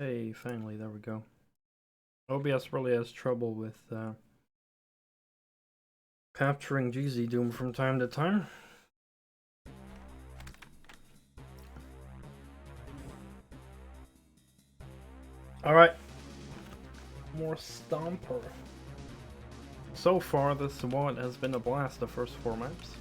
Hey, finally, there we go. OBS really has trouble with capturing GZ Doom from time to time. Alright, more Stomper. So far, this WOD has been a blast, the first 4 maps.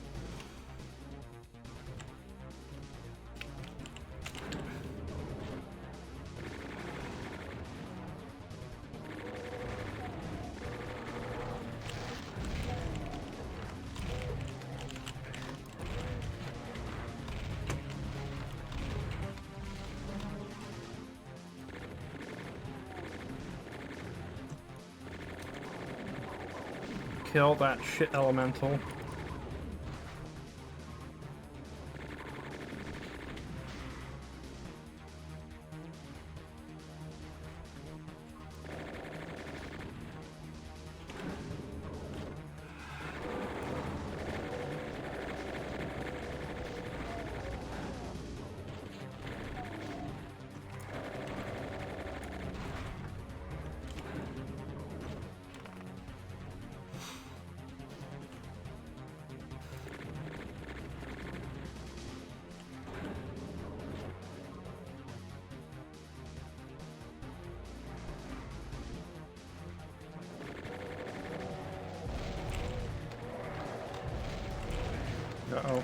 Kill that shit elemental. Uh-oh.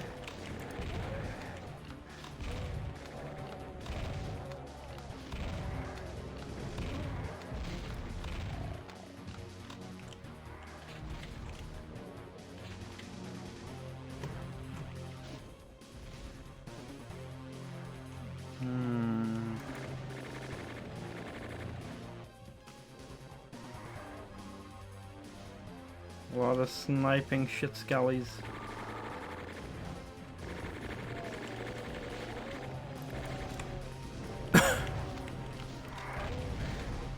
A lot of sniping shit skellies.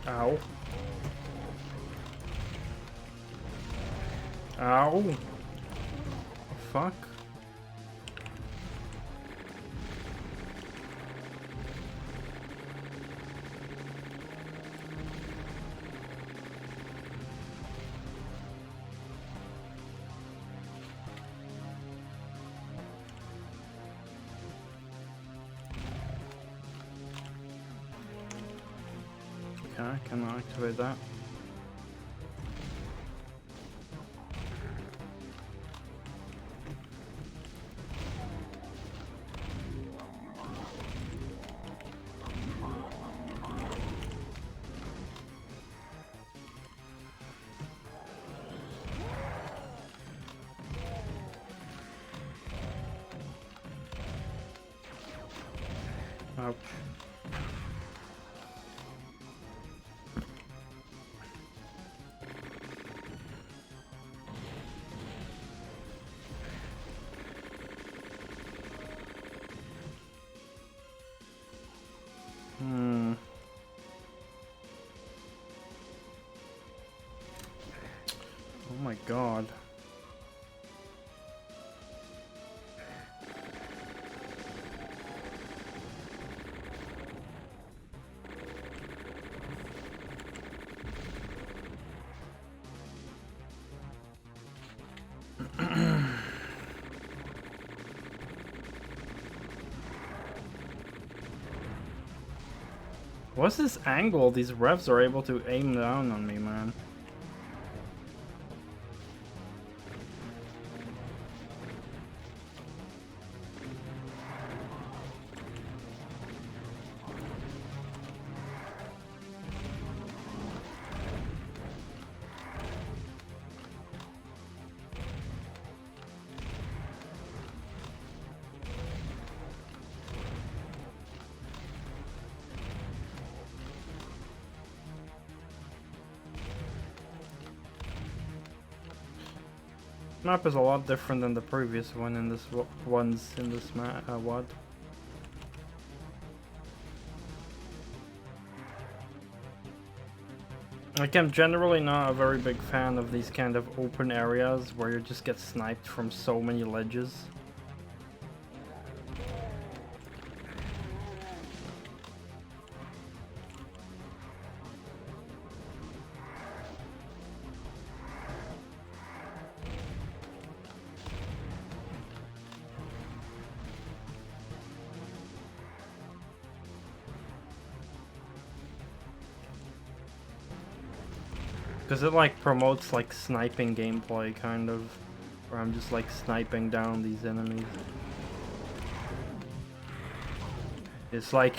Ow. Ow. Fuck. Okay, can I activate that? Ouch. Oh my god. What's this angle these revs are able to aim down on me, man? Map is a lot different than the previous one in this ones in this WOD. Like, I'm generally not a very big fan of these kind of open areas where you just get sniped from so many ledges. Because it like promotes like sniping gameplay, kind of. Where I'm just like sniping down these enemies. It's like,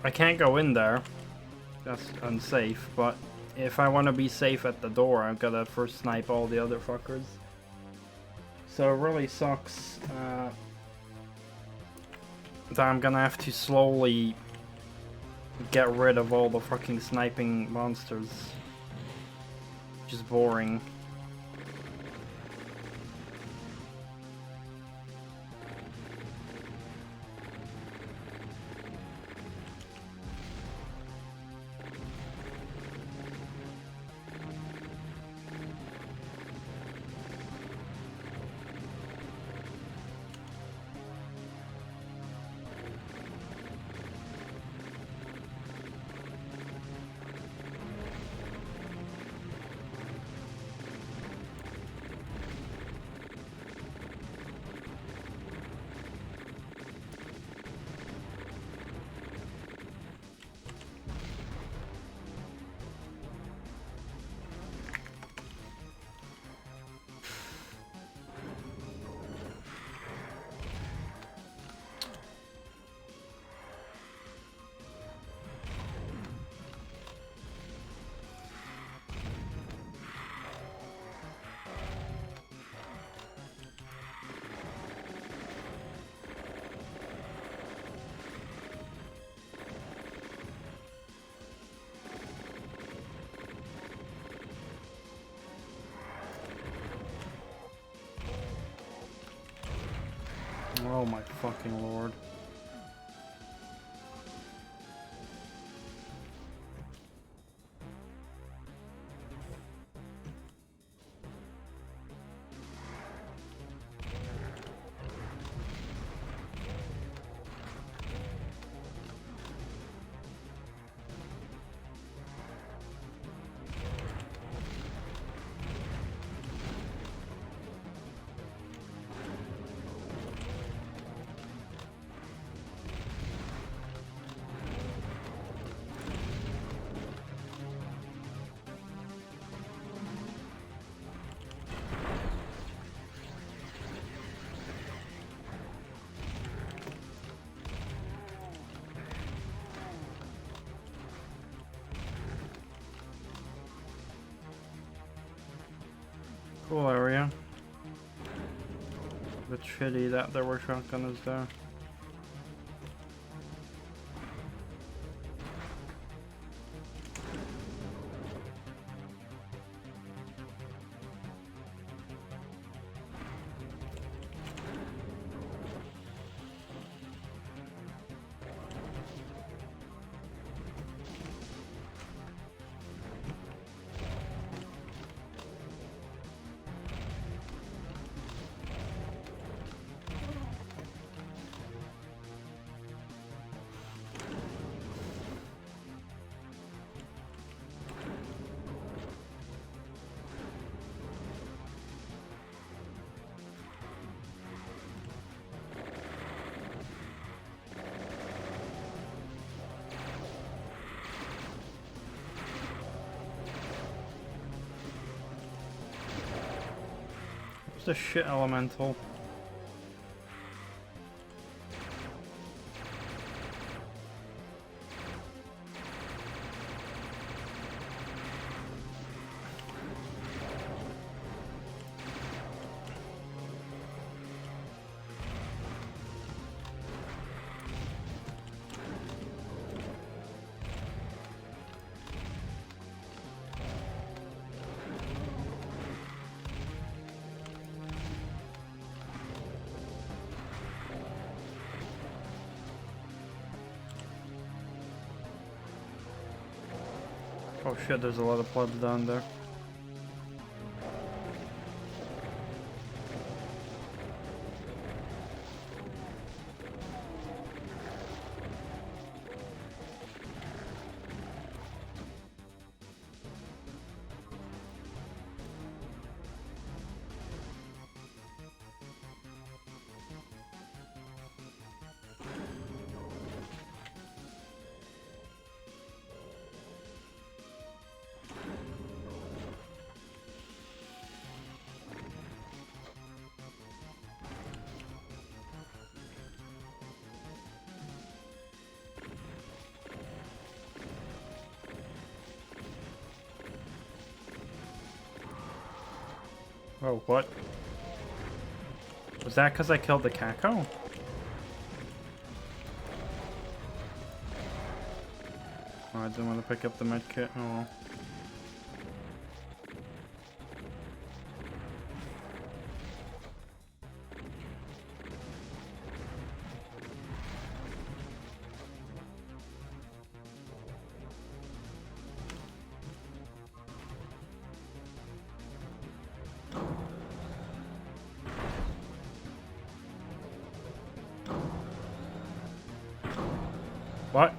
I can't go in there. That's unsafe, but if I want to be safe at the door, I've got to first snipe all the other fuckers. So it really sucks that I'm gonna have to slowly get rid of all the fucking sniping monsters. Which is boring. Oh my fucking lord. Cool area. Bit shitty that there were shotgunners there. The shit elemental. Oh shit, there's a lot of plebs down there. Oh, what? Was that because I killed the Kako? Oh, I didn't want to pick up the medkit. Oh well. What?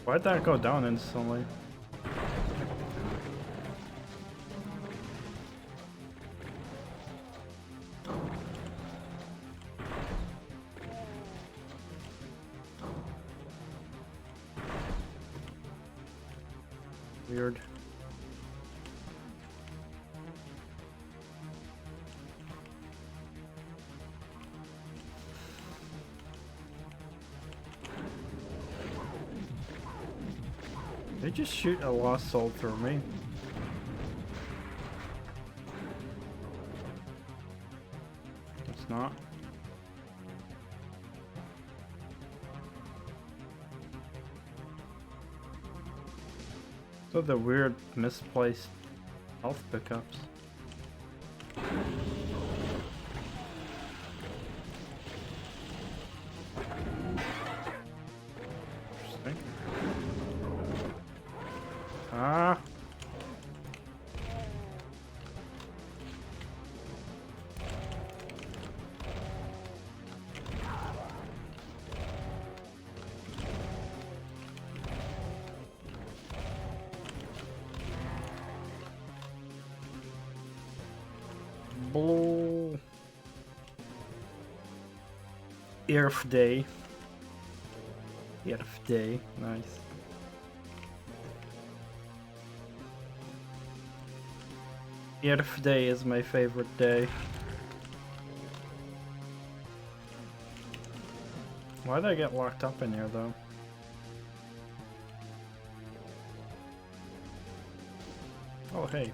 Why'd that go down instantly? Weird. They just shoot a lost soul through me. It's not. So the weird misplaced health pickups. Interesting. Ah. Blue. Earth Day. Earth Day. Nice. Earth Day is my favorite day. Why'd I get locked up in here though? Oh hey.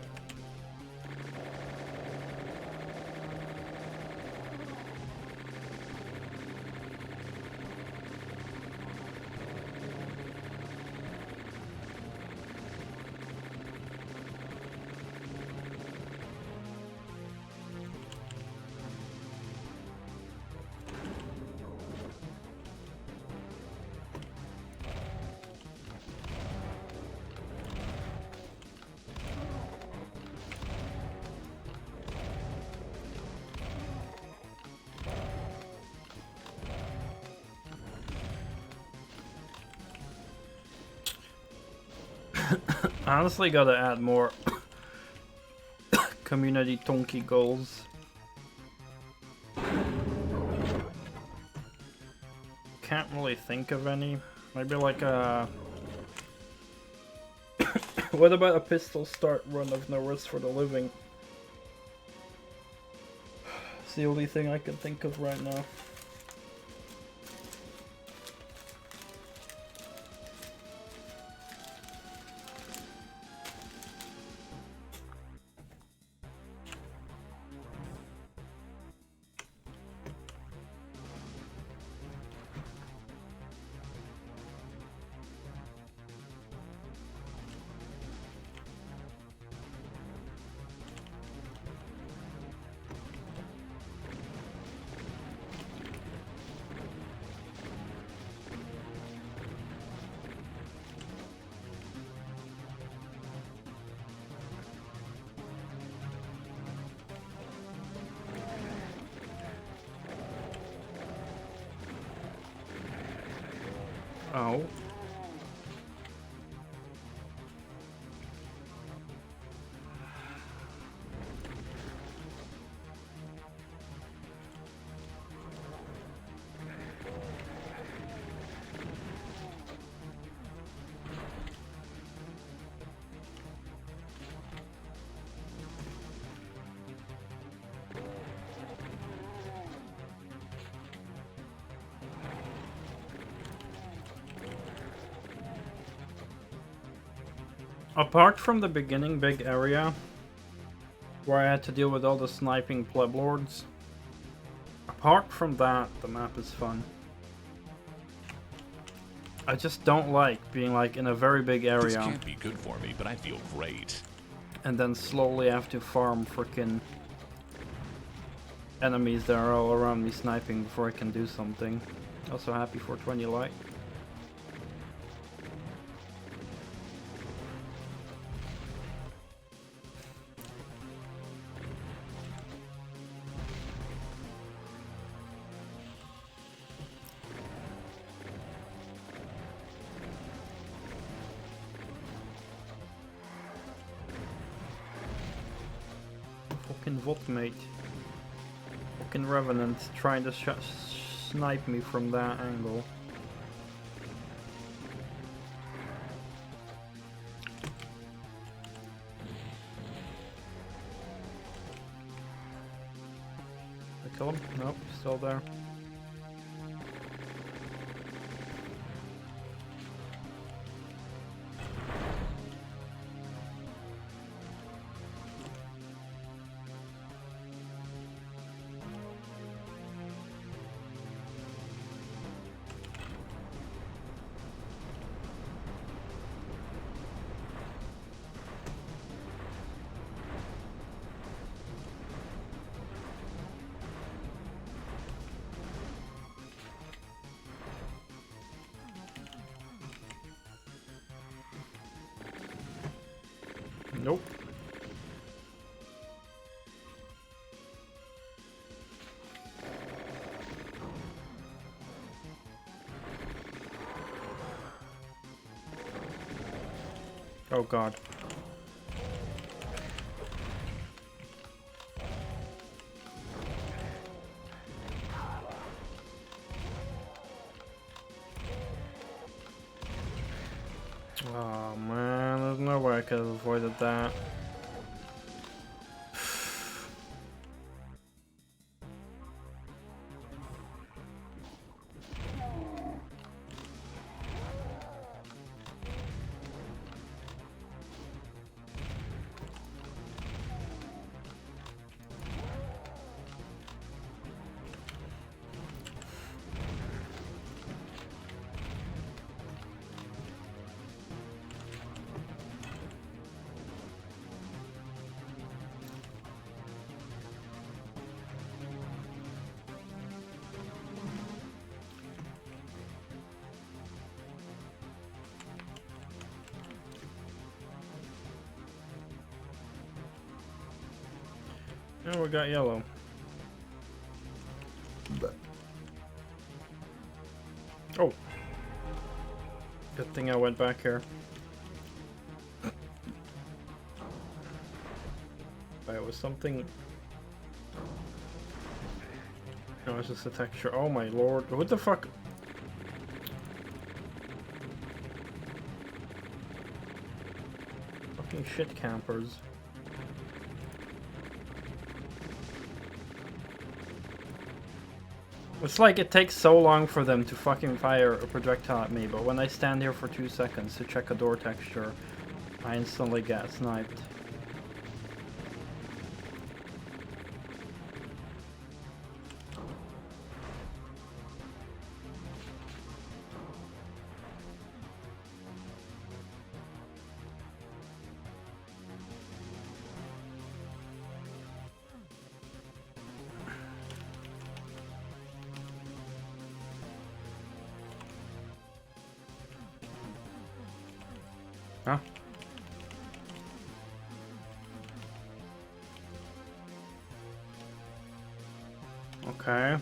Honestly, gotta add more community Tonki goals. Can't really think of any. Maybe like a... What about a pistol start run of No Rest for the Living? It's the only thing I can think of right now. Oh. Apart from the beginning big area, where I had to deal with all the sniping pleb lords, apart from that, the map is fun. I just don't like being like in a very big area. This can't be good for me, but I feel great. And then slowly have to farm frickin' enemies that are all around me sniping before I can do something. Also happy 420 light. Fucking Votmate. Fucking Revenant trying to snipe me from that angle. Did I kill him? Nope, still there. Nope. Oh god. Oh man, there's no way I could have avoided that. Oh, we got yellow. Oh. Good thing I went back here. It was something... No, it's just a texture. Oh my lord. What the fuck? Fucking shit campers. It's like it takes so long for them to fucking fire a projectile at me, but when I stand here for 2 seconds to check a door texture, I instantly get sniped. Huh? Okay.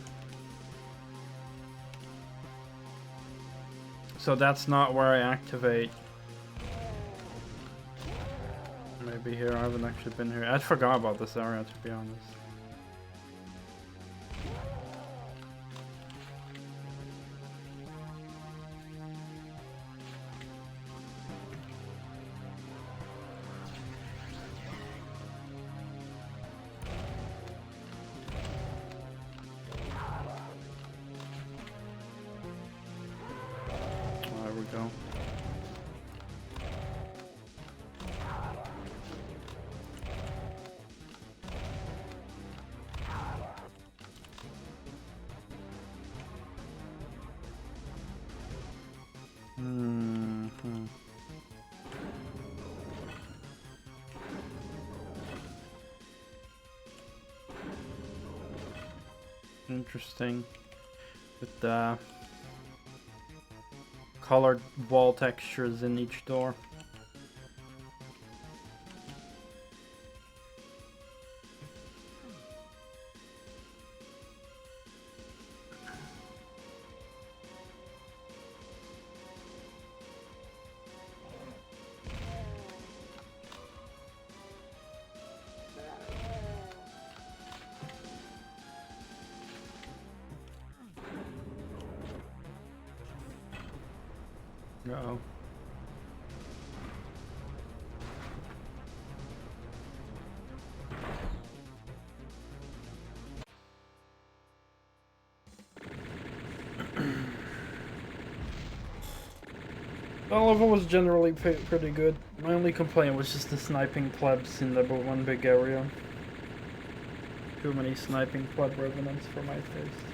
So that's not where I activate. Maybe here, I haven't actually been here. I forgot about this area, to be honest. interesting with the colored wall textures in each door. Uh-oh. The level was generally pretty good. My only complaint was just the sniping plebs in the one big area. Too many sniping pleb revenants for my taste.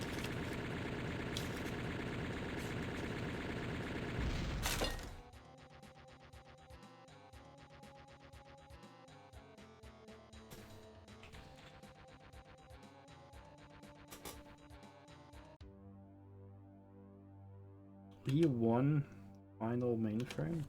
E1 final mainframe?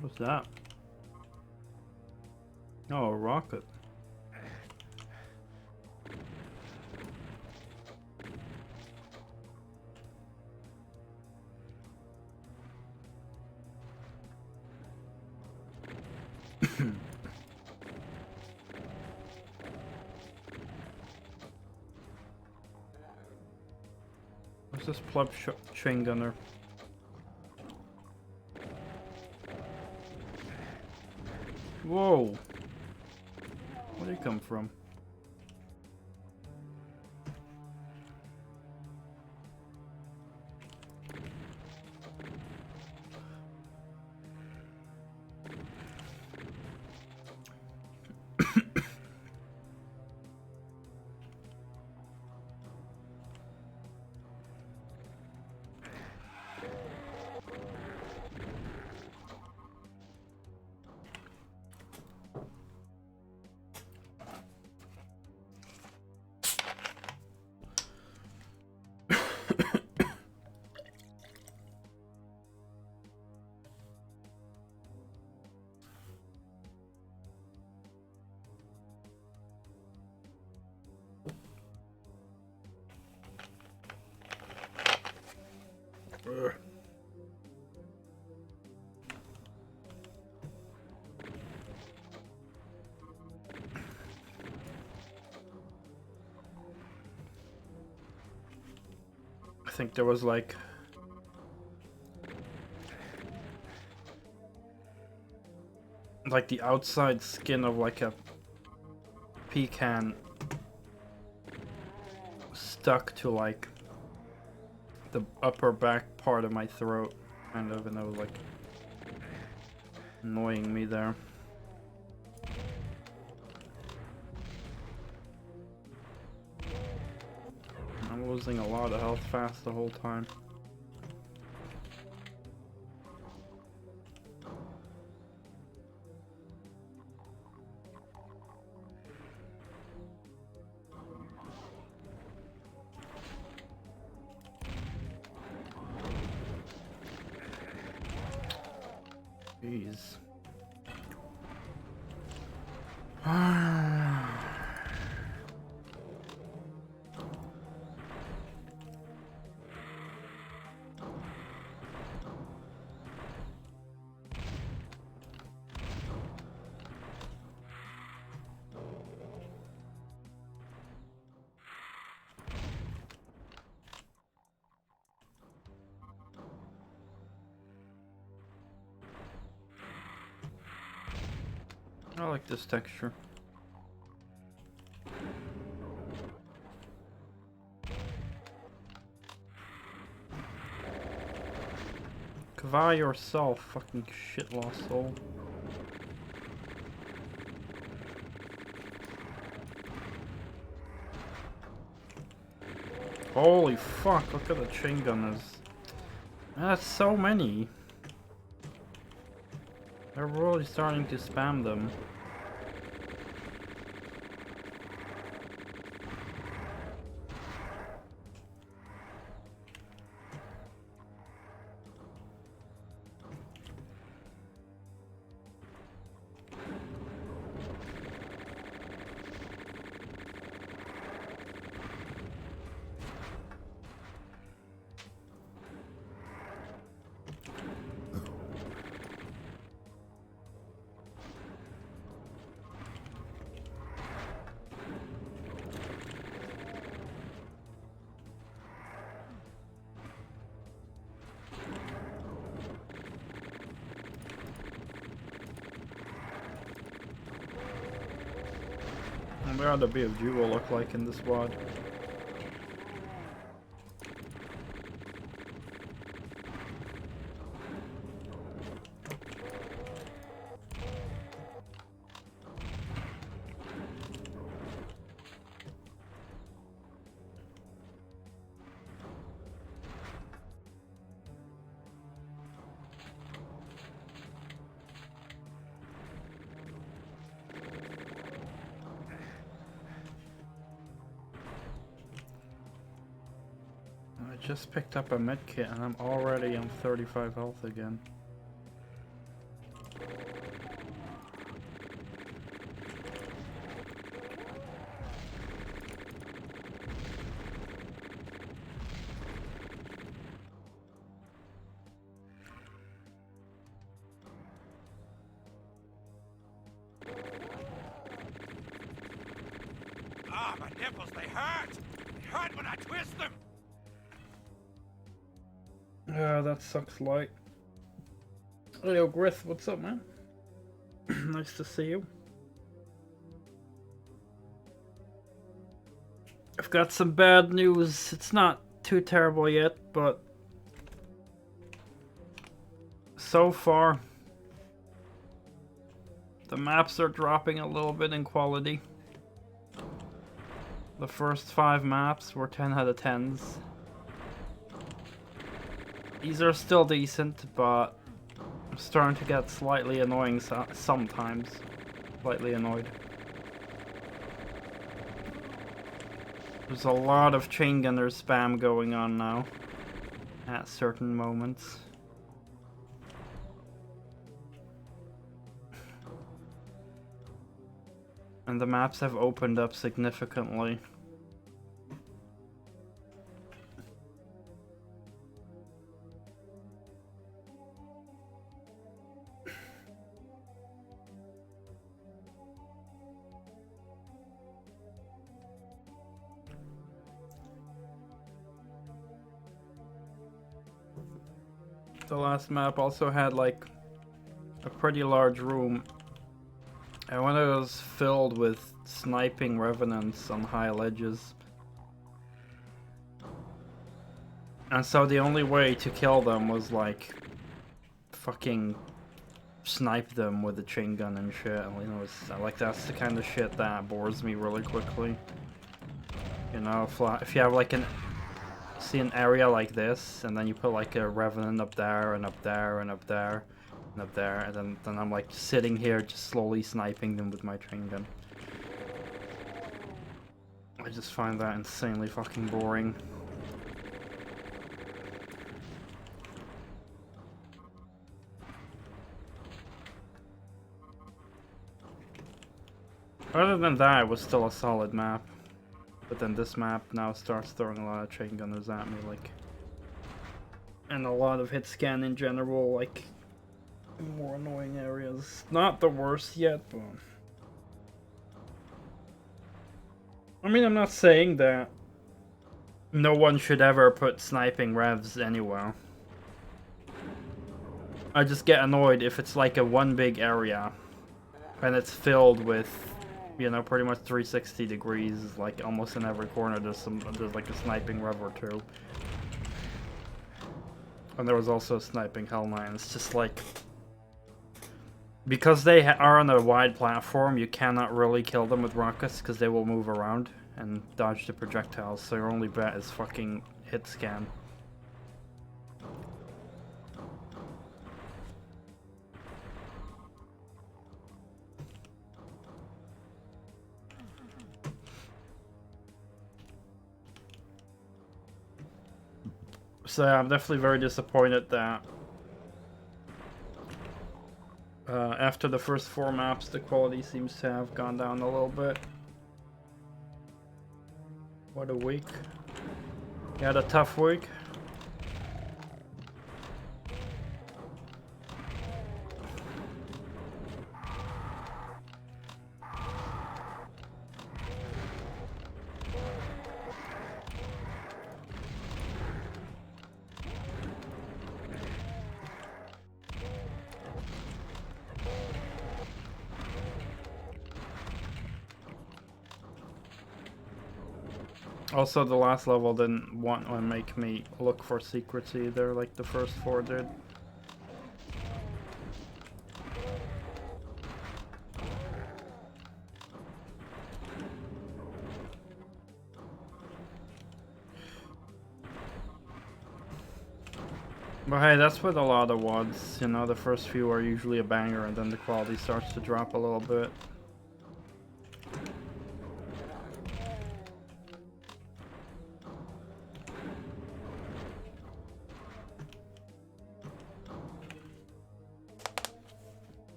What's that? Oh, a rocket. What's this pleb chain gunner? Whoa! Where'd he come from? I think there was like the outside skin of like a pecan stuck to like the upper back part of my throat, kind of, and it was like annoying me there. I'm losing a lot of health fast the whole time. Jeez. I like this texture. Kava yourself, fucking shit lost soul. Holy fuck, look at the chain gunners. That's so many. They're really starting to spam them. I wonder how the BFG will look like in this WOD. I just picked up a medkit and I'm already on 35 health again. Ah, my nipples, they hurt! They hurt when I twist them! Yeah, that sucks light. Yo, Griff, what's up, man? Nice to see you. I've got some bad news. It's not too terrible yet, but so far the maps are dropping a little bit in quality. The first 5 maps were 10 out of 10s. These are still decent, but I'm starting to get slightly annoying sometimes. Slightly annoyed. There's a lot of chain gunner spam going on now at certain moments. And the maps have opened up significantly. The last map also had like a pretty large room, and when it was filled with sniping revenants on high ledges. And so the only way to kill them was like fucking snipe them with a chain gun and shit. You know, like that's the kind of shit that bores me really quickly. You know, if you have like see an area like this, and then you put like a revenant up there and up there and up there and up there, and then I'm like sitting here just slowly sniping them with my chain gun. I just find that insanely fucking boring. Other than that, it was still a solid map. But then this map now starts throwing a lot of chain gunners at me, like, and a lot of hit scan in general, like, in more annoying areas. Not the worst yet, but I mean, I'm not saying that no one should ever put sniping revs anywhere. I just get annoyed if it's like a one big area And it's filled with, you know, pretty much 360 degrees, like almost in every corner there's like a sniping rev or two. And there was also a sniping Hell Knight. It's just like, because they are on a wide platform, you cannot really kill them with rockets because they will move around and dodge the projectiles, so your only bet is fucking hit scan. So yeah, I'm definitely very disappointed that after the first 4 maps, the quality seems to have gone down a little bit. What a week. You had a tough week. Also, the last level didn't want to make me look for secrets either, like the first 4 did. But hey, that's with a lot of WODs, you know, the first few are usually a banger and then the quality starts to drop a little bit.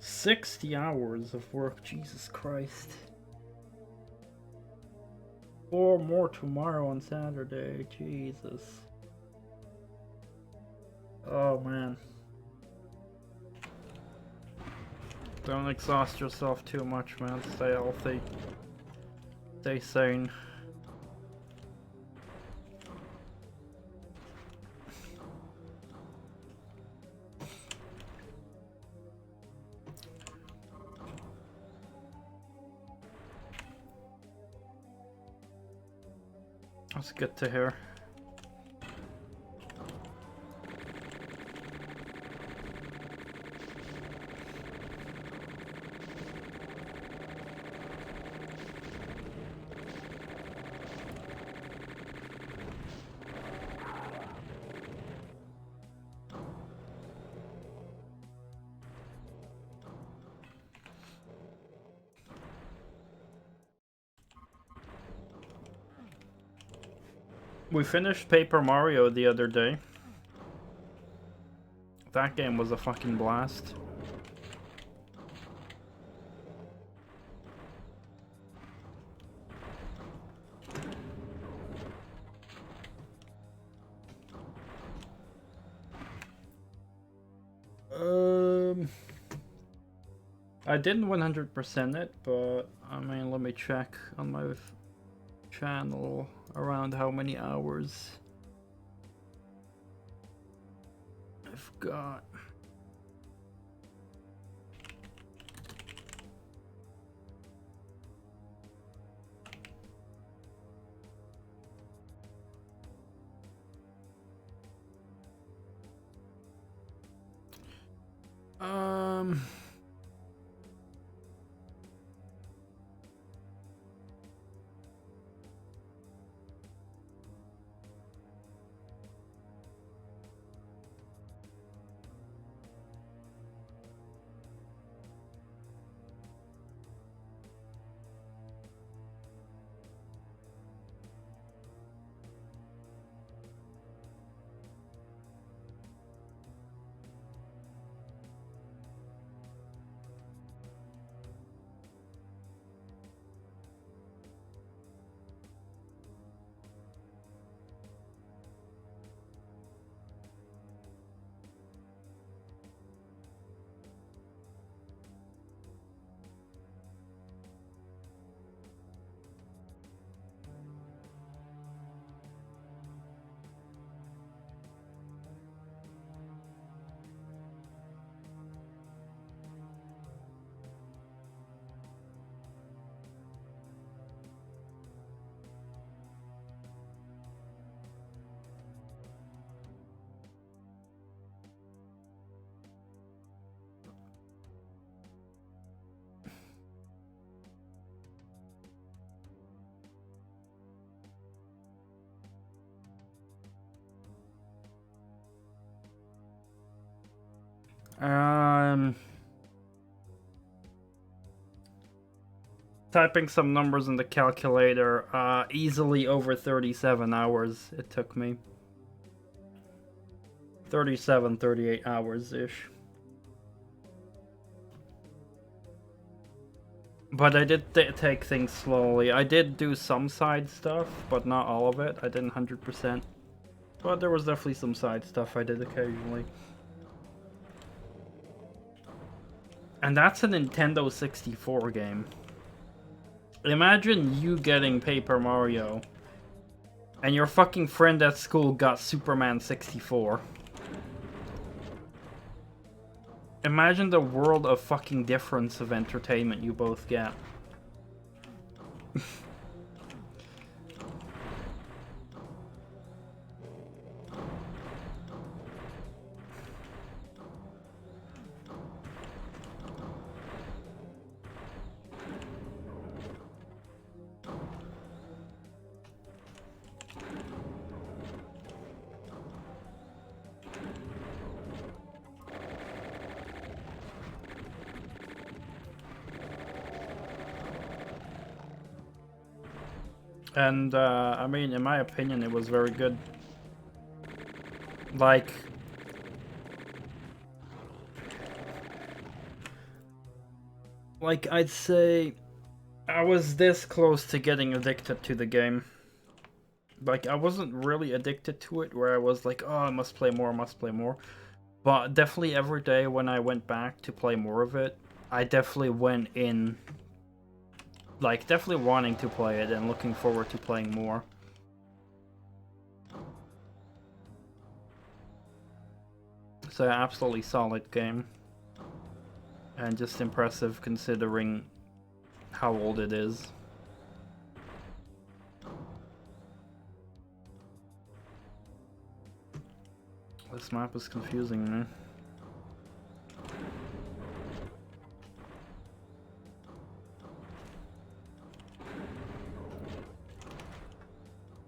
"60 hours of work, Jesus Christ. 4 more tomorrow on Saturday, Jesus. Oh man. Don't exhaust yourself too much, man. Stay healthy. Stay sane. That's good to hear. We finished Paper Mario the other day. That game was a fucking blast. I didn't 100% it, but I mean, let me check on my channel around how many hours I've got. Typing some numbers in the calculator, easily over 37 hours it took me. 37, 38 hours-ish. But I did take things slowly. I did do some side stuff, but not all of it. I didn't 100%. But there was definitely some side stuff I did occasionally. And that's a Nintendo 64 game. Imagine you getting Paper Mario, and your fucking friend at school got Superman 64. Imagine the world of fucking difference of entertainment you both get. And, I mean, in my opinion, it was very good. Like, I'd say I was this close to getting addicted to the game. Like, I wasn't really addicted to it, where I was like, oh, I must play more, I must play more. But definitely every day when I went back to play more of it, I definitely went in, like, definitely wanting to play it and looking forward to playing more. So, absolutely solid game. And just impressive considering how old it is. This map is confusing me.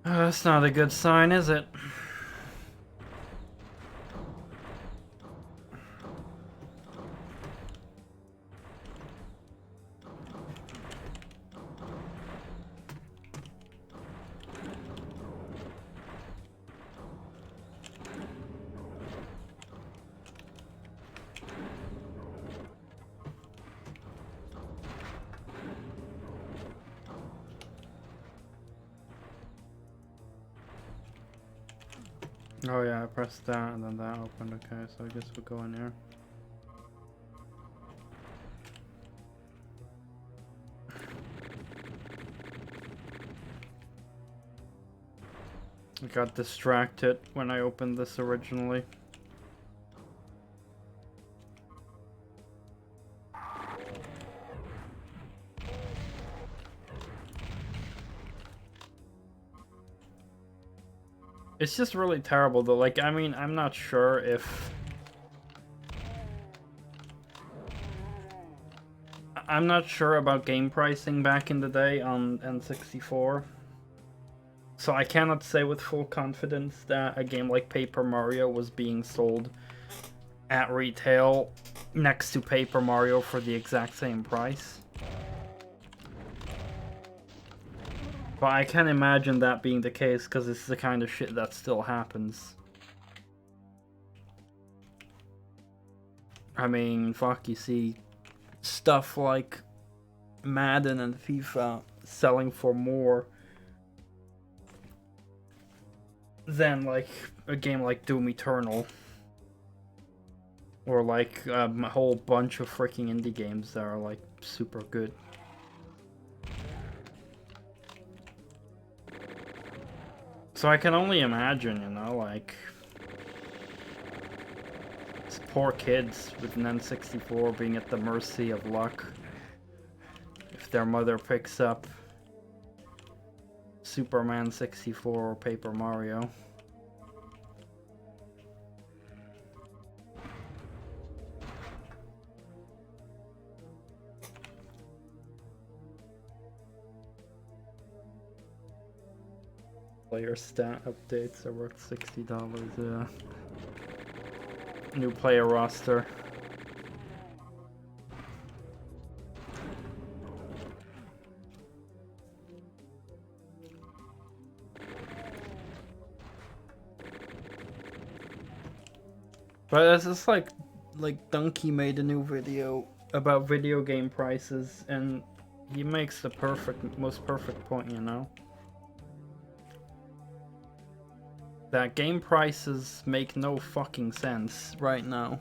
That's not a good sign, is it? Oh yeah, I pressed that and then that opened. Okay, so I guess we'll go in here. I got distracted when I opened this originally. It's just really terrible though. Like, I mean, I'm not sure if... I'm not sure about game pricing back in the day on N64. So I cannot say with full confidence that a game like Paper Mario was being sold at retail next to Paper Mario for the exact same price. But I can imagine that being the case because it's the kind of shit that still happens. I mean, fuck, you see stuff like Madden and FIFA selling for more than like a game like Doom Eternal. Or like a whole bunch of freaking indie games that are like super good. So I can only imagine, you know, like, these poor kids with an N64 being at the mercy of luck if their mother picks up Superman 64 or Paper Mario. Player stat updates are worth $60, yeah. New player roster. But it's just like Donkey made a new video about video game prices, and he makes the most perfect point, you know? That game prices make no fucking sense right now.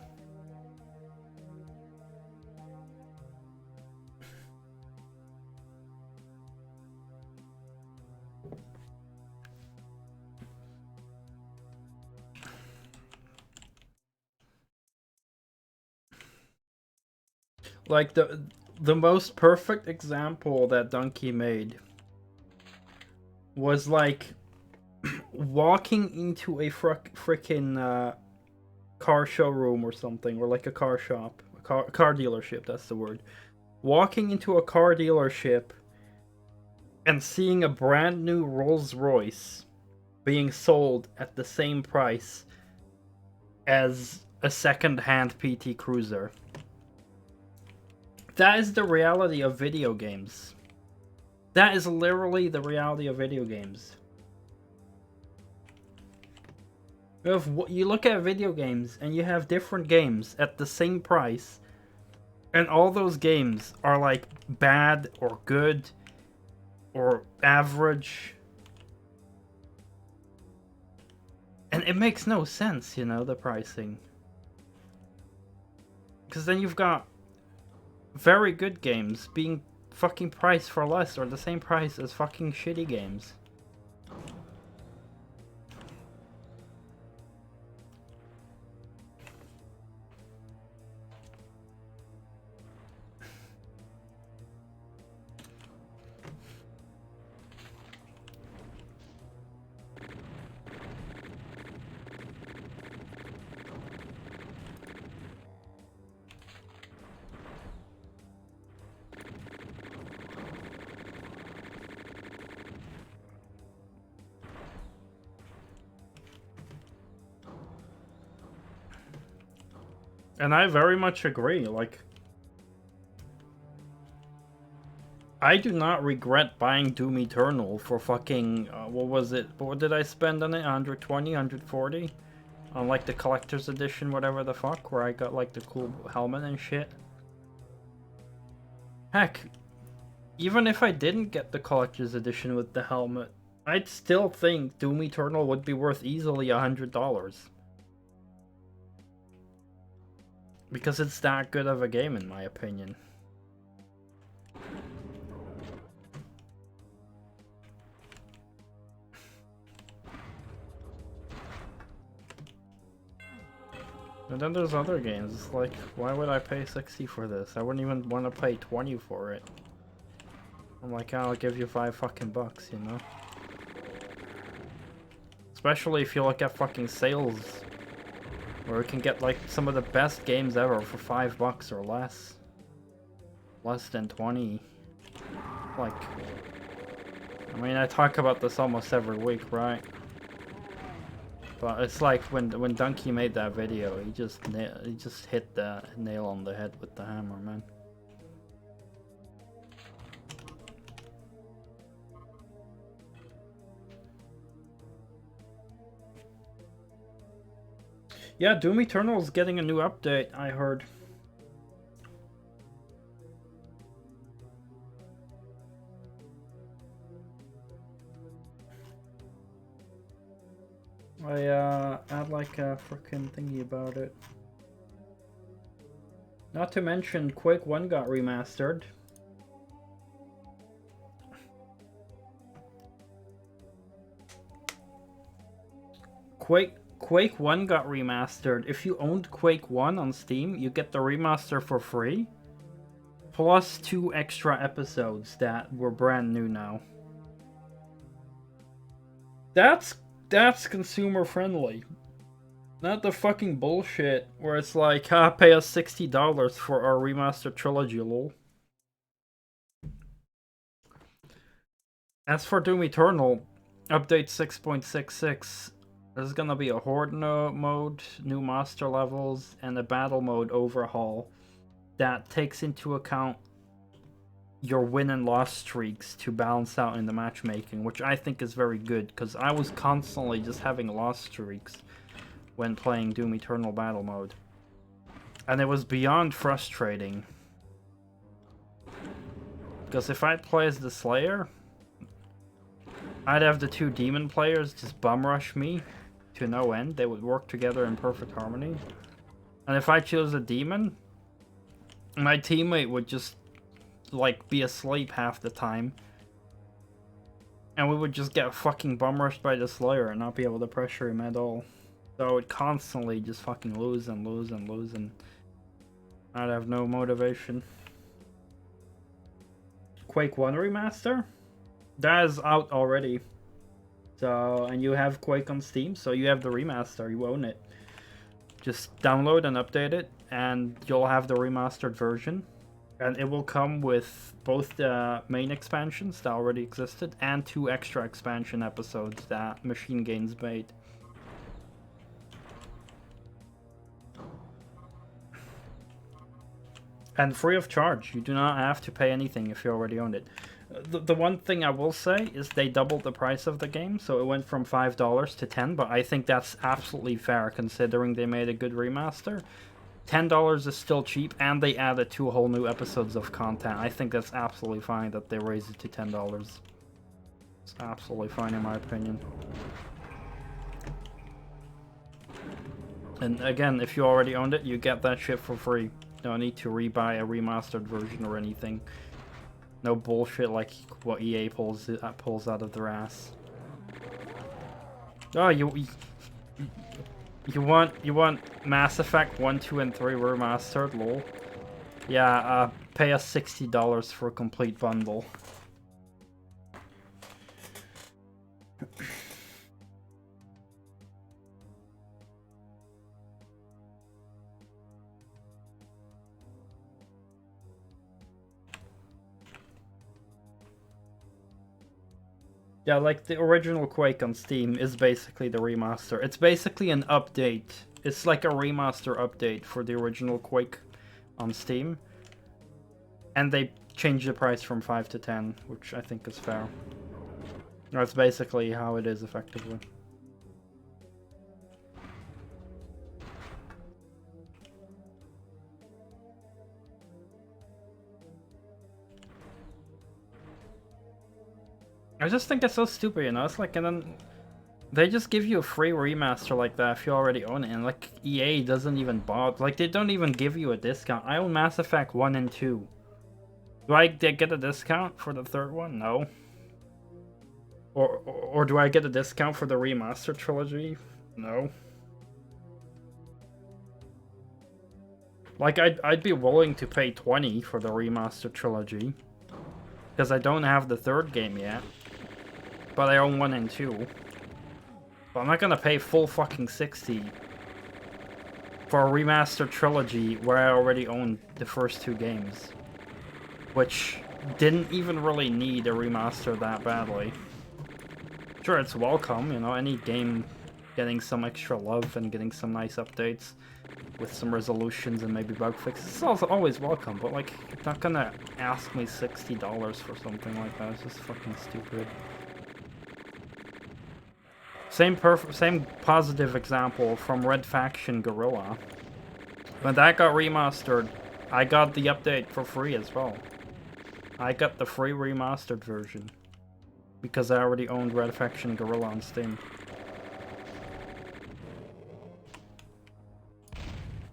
Like the most perfect example that Donkey made was like walking into a freaking car showroom or something, or like a car shop, car dealership, that's the word. Walking into a car dealership and seeing a brand new Rolls Royce being sold at the same price as a second-hand PT Cruiser. That is the reality of video games. That is literally the reality of video games. If you look at video games and you have different games at the same price, and all those games are like bad or good or average, and it makes no sense, you know, the pricing. Because then you've got very good games being fucking priced for less or the same price as fucking shitty games. And I very much agree, like, I do not regret buying Doom Eternal for fucking, what was it, what did I spend on it, 120, 140? On like the collector's edition, whatever the fuck, where I got like the cool helmet and shit. Heck, even if I didn't get the collector's edition with the helmet, I'd still think Doom Eternal would be worth easily $100. Because it's that good of a game, in my opinion. And then there's other games. It's like, why would I pay 60 for this? I wouldn't even want to pay 20 for it. I'm like, I'll give you $5 fucking bucks, you know? Especially if you look at fucking sales, where you can get like some of the best games ever for $5 or less. Less than 20. Like, I mean, I talk about this almost every week, right? But it's like when Donkey made that video, he just hit the nail on the head with the hammer, man. Yeah, Doom Eternal is getting a new update, I heard. I had like a freaking thingy about it. Not to mention Quake 1 got remastered. Quake 1 got remastered. If you owned Quake 1 on Steam, you get the remaster for free. Plus 2 extra episodes that were brand new now. That's consumer friendly. Not the fucking bullshit where it's like, pay us $60 for our remastered trilogy, lol. As for Doom Eternal, update 6.66, there's gonna be a Horde mode, new master levels, and a battle mode overhaul that takes into account your win and loss streaks to balance out in the matchmaking, which I think is very good, because I was constantly just having loss streaks when playing Doom Eternal Battle Mode. And it was beyond frustrating. Because if I play as the Slayer, I'd have the two demon players just bum rush me to no end. They would work together in perfect harmony. And if I chose a demon, my teammate would just like be asleep half the time. And we would just get fucking bum rushed by the Slayer and not be able to pressure him at all. So I would constantly just fucking lose and lose and lose, and I'd have no motivation. Quake 1 remaster? That is out already. So, and you have Quake on Steam, so you have the remaster, you own it. Just download and update it, and you'll have the remastered version. And it will come with both the main expansions that already existed and 2 extra expansion episodes that Machine Games made. And free of charge. You do not have to pay anything if you already owned it. The one thing I will say is they doubled the price of the game, so it went from $5 to $10, but I think that's absolutely fair considering they made a good remaster. $10 is still cheap, and they added 2 whole new episodes of content. I think that's absolutely fine that they raised it to $10. It's absolutely fine in my opinion. And again, if you already owned it, you get that shit for free. No need to rebuy a remastered version or anything. No bullshit like what EA pulls out of their ass. Oh, you want Mass Effect 1, 2, and 3 remastered? Lol. Yeah, pay us $60 for a complete bundle. Yeah, like the original Quake on Steam is basically the remaster. It's basically an update. It's like a remaster update for the original Quake on Steam. And they changed the price from 5 to 10, which I think is fair. That's basically how it is effectively. I just think it's so stupid, you know? It's like, and then they just give you a free remaster like that if you already own it, and like EA doesn't even bother. Like, they don't even give you a discount. I own Mass Effect 1 and 2. Do I get a discount for the third one? No. Or do I get a discount for the remaster trilogy? No. Like, I'd be willing to pay $20 for the remaster trilogy, because I don't have the third game yet. But I own 1 and 2. But I'm not gonna pay full fucking $60 for a remastered trilogy where I already own the first 2 games. Which didn't even really need a remaster that badly. Sure, it's welcome, you know, any game getting some extra love and getting some nice updates with some resolutions and maybe bug fixes. It's also always welcome, but like, you're not gonna ask me $60 for something like that. It's just fucking stupid. Same positive example from Red Faction Guerrilla. When that got remastered, I got the update for free as well. I got the free remastered version because I already owned Red Faction Guerrilla on Steam.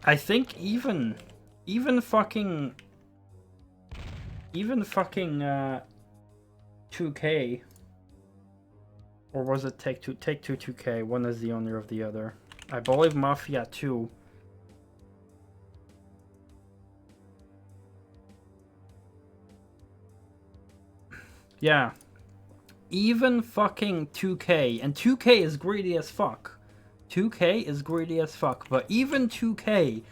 I think even fucking 2K, or was it Take-Two 2K? One is the owner of the other. I believe Mafia 2. Yeah. Even fucking 2K, and 2K is greedy as fuck. 2K is greedy as fuck, but even 2K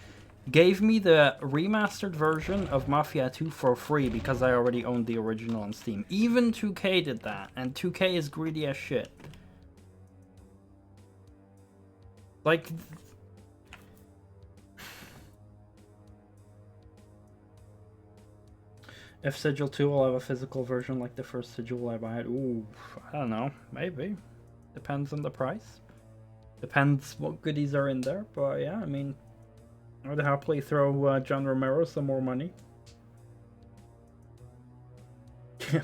gave me the remastered version of Mafia 2 for free because I already owned the original on Steam. Even 2K did that, and 2K is greedy as shit. Like... If Sigil 2 will have a physical version like the first Sigil I buy it, ooh, I don't know, maybe. Depends on the price. Depends what goodies are in there, but yeah, I mean, I'd happily throw John Romero some more money.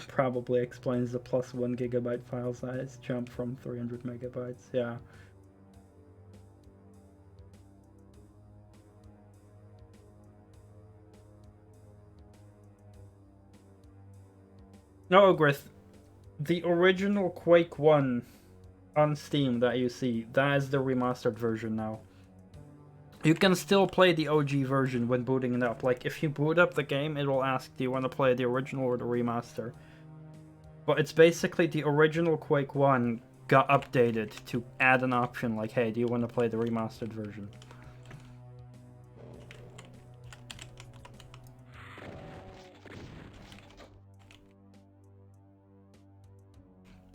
Probably explains the plus 1 GB file size jump from 300 megabytes, yeah. No, Grith, the original Quake 1 on Steam that you see, that is the remastered version now. You can still play the OG version when booting it up. Like, if you boot up the game, it will ask, do you want to play the original or the remaster? But it's basically the original Quake 1 got updated to add an option like, hey, do you want to play the remastered version?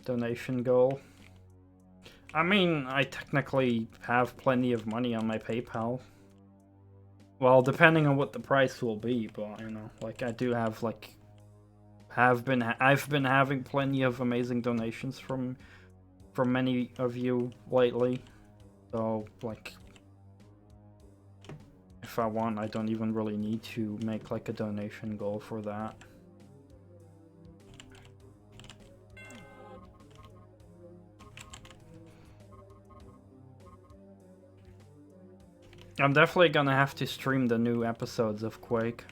Donation goal. I mean, I technically have plenty of money on my PayPal. Well, depending on what the price will be, but, you know, like, I do have, like, I've been having plenty of amazing donations from many of you lately. So, like, if I want, I don't even really need to make, like, a donation goal for that. I'm definitely gonna have to stream the new episodes of Quake.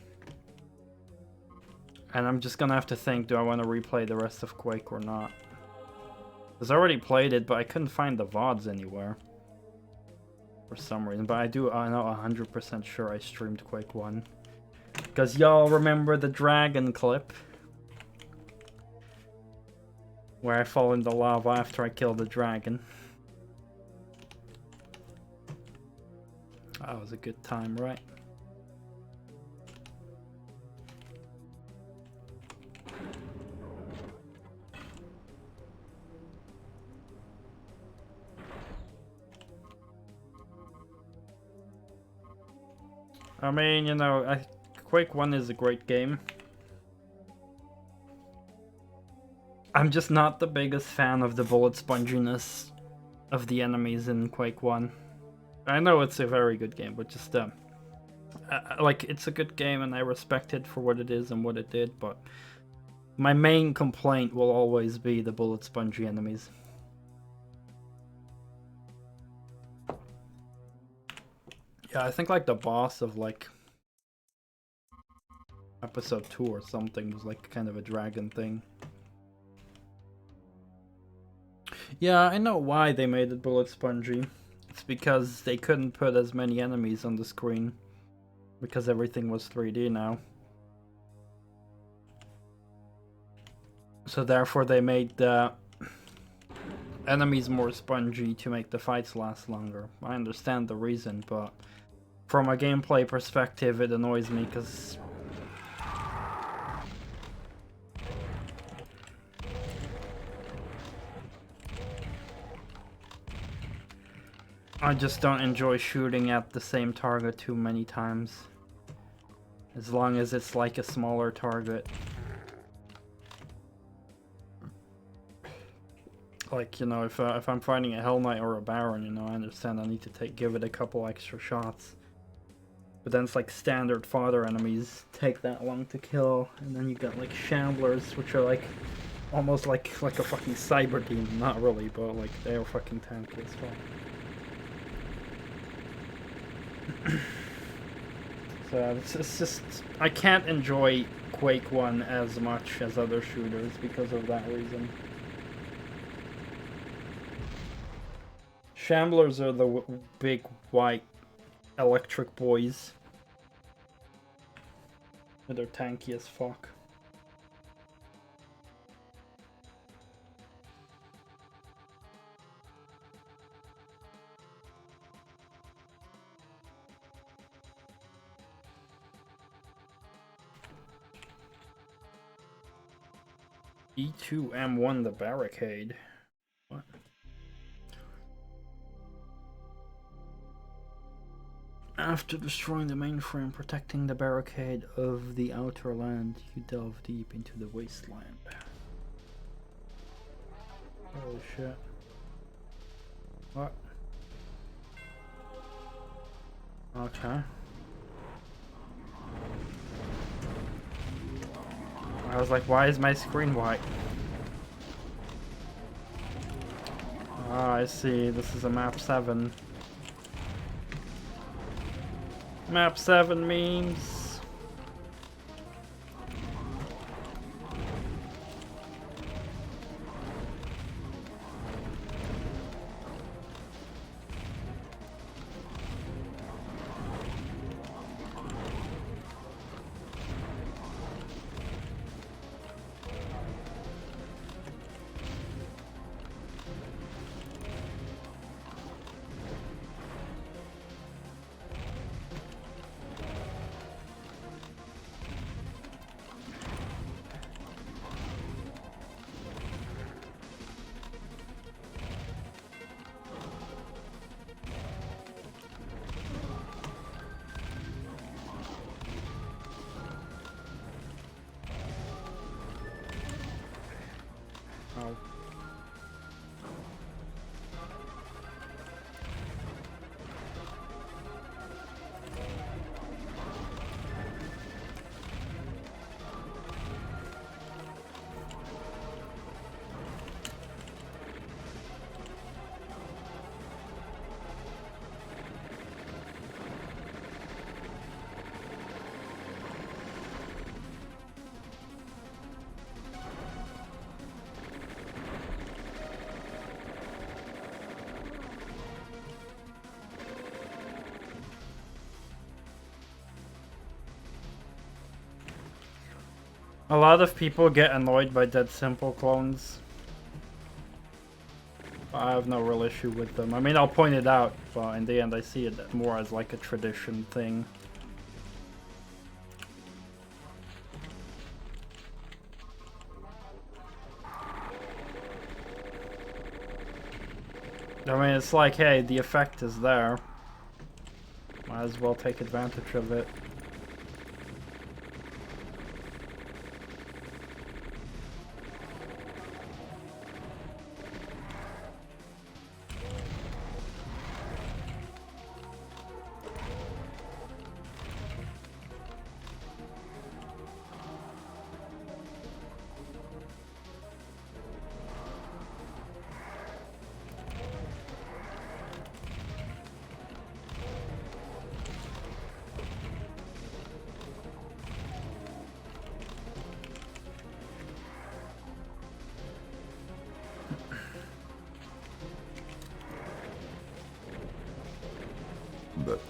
And I'm just gonna have to think, do I want to replay the rest of Quake or not? Because I already played it, but I couldn't find the VODs anywhere. For some reason. But I know 100% sure I streamed Quake 1. Because y'all remember the dragon clip? Where I fall in the lava after I kill the dragon. That was a good time, right? I mean, you know, Quake 1 is a great game. I'm just not the biggest fan of the bullet sponginess of the enemies in Quake 1. I know it's a very good game, but just, like, it's a good game and I respect it for what it is and what it did, but my main complaint will always be the bullet spongy enemies. Yeah, I think, like, the boss of, like, episode 2 or something was, like, kind of a dragon thing. Yeah, I know why they made it bullet spongy. It's because they couldn't put as many enemies on the screen. Because everything was 3D now. So therefore they made the enemies more spongy to make the fights last longer. I understand the reason, but from a gameplay perspective it annoys me because I just don't enjoy shooting at the same target too many times. As long as it's like a smaller target. Like, you know, if I'm fighting a Hell Knight or a Baron, you know, I understand I need to give it a couple extra shots. But then it's like standard fodder enemies take that long to kill, and then you got like Shamblers, which are like almost like a fucking cyber team. Not really, but like they are fucking tanky as well. So it's just, I can't enjoy Quake 1 as much as other shooters because of that reason. Shamblers are the big white electric boys. They're tanky as fuck. E2M1 the barricade. What? After destroying the mainframe, protecting the barricade of the outer land, you delve deep into the wasteland. Holy shit. What? Okay. I was like, why is my screen white? Ah, I see. This is a map 7. Map 7 memes. Oh. A lot of people get annoyed by Dead Simple clones. I have no real issue with them. I mean, I'll point it out, but in the end I see it more as like a tradition thing. I mean, it's like, hey, the effect is there. Might as well take advantage of it. But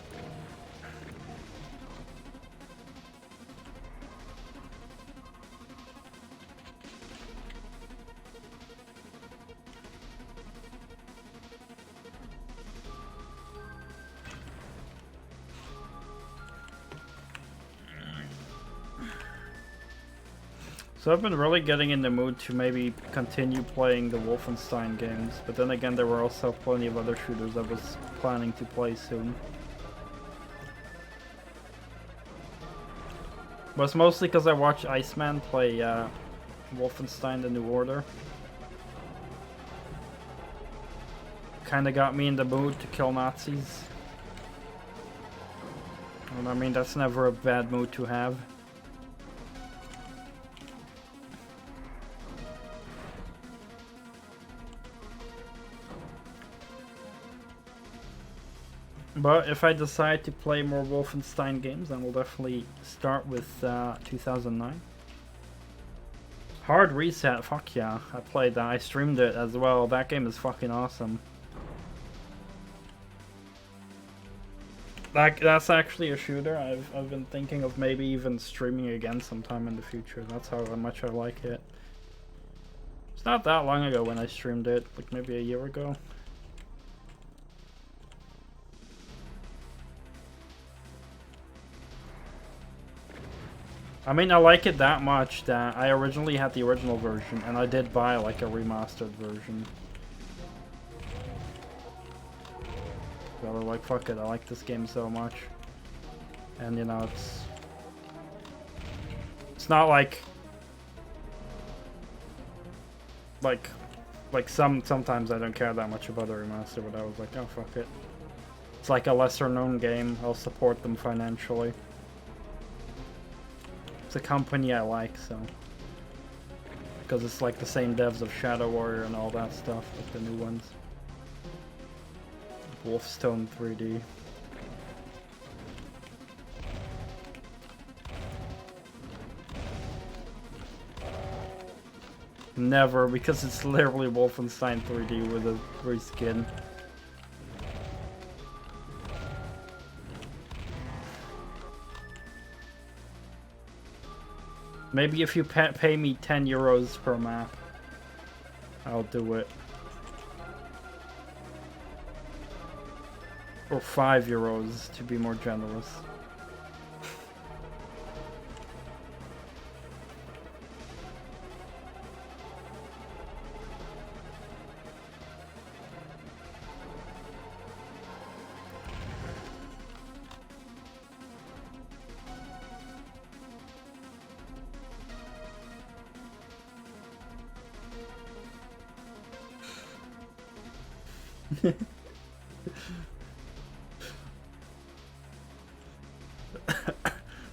So I've been really getting in the mood to maybe continue playing the Wolfenstein games, but then again there were also plenty of other shooters I was planning to play soon. But it's mostly because I watched Iceman play Wolfenstein The New Order. Kinda got me in the mood to kill Nazis. And I mean, that's never a bad mood to have. But if I decide to play more Wolfenstein games, then we'll definitely start with 2009. Hard Reset, fuck yeah. I played that, I streamed it as well. That game is fucking awesome. That's actually a shooter I've been thinking of maybe even streaming again sometime in the future. That's how much I like it. It's not that long ago when I streamed it, like maybe a year ago. I mean, I like it that much that I originally had the original version, and I did buy like a remastered version. So I was like, fuck it, I like this game so much. And you know, it's not like sometimes I don't care that much about the remaster, but I was like, oh fuck it. it's like a lesser known game, I'll support them financially. It's a company I like, so. Because it's like the same devs of Shadow Warrior and all that stuff, like the new ones. Wolfstone 3D. Never, because it's literally Wolfenstein 3D with a reskin. Maybe if you pay me 10 euros per map, I'll do it. Or 5 euros to be more generous.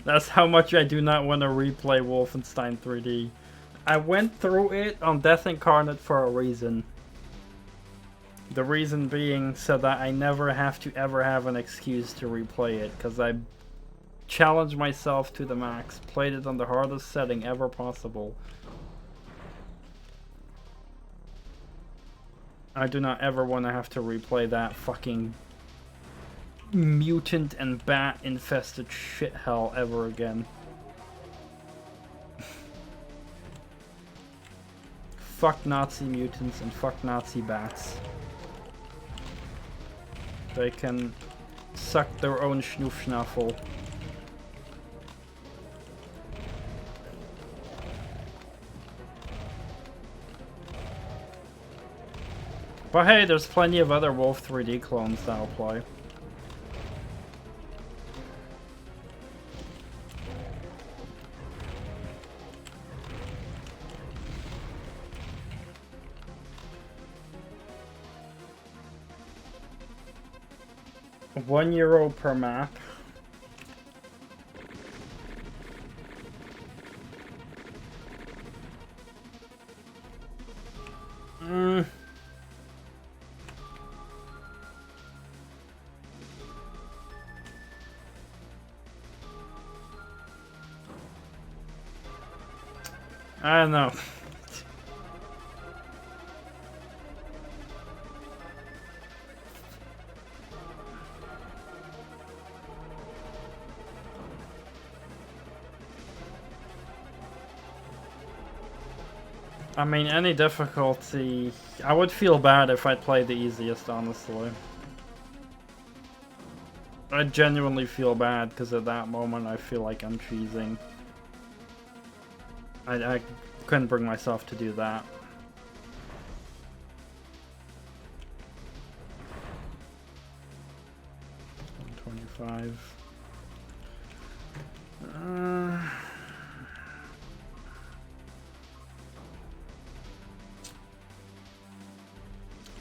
That's how much I do not want to replay Wolfenstein 3D. I went through it on Death Incarnate for a reason. The reason being so that I never have to ever have an excuse to replay it, because I challenged myself to the max, played it on the hardest setting ever possible. I do not ever want to have to replay that fucking mutant and bat infested shithell ever again. Fuck Nazi mutants and fuck Nazi bats. They can suck their own schnoofschnaffel. But hey, there's plenty of other Wolf 3D clones that'll play. €1 per map. I don't know. I mean, any difficulty... I would feel bad if I played the easiest, honestly. I genuinely feel bad, because at that moment I feel like I'm cheesing. I couldn't bring myself to do that. $125.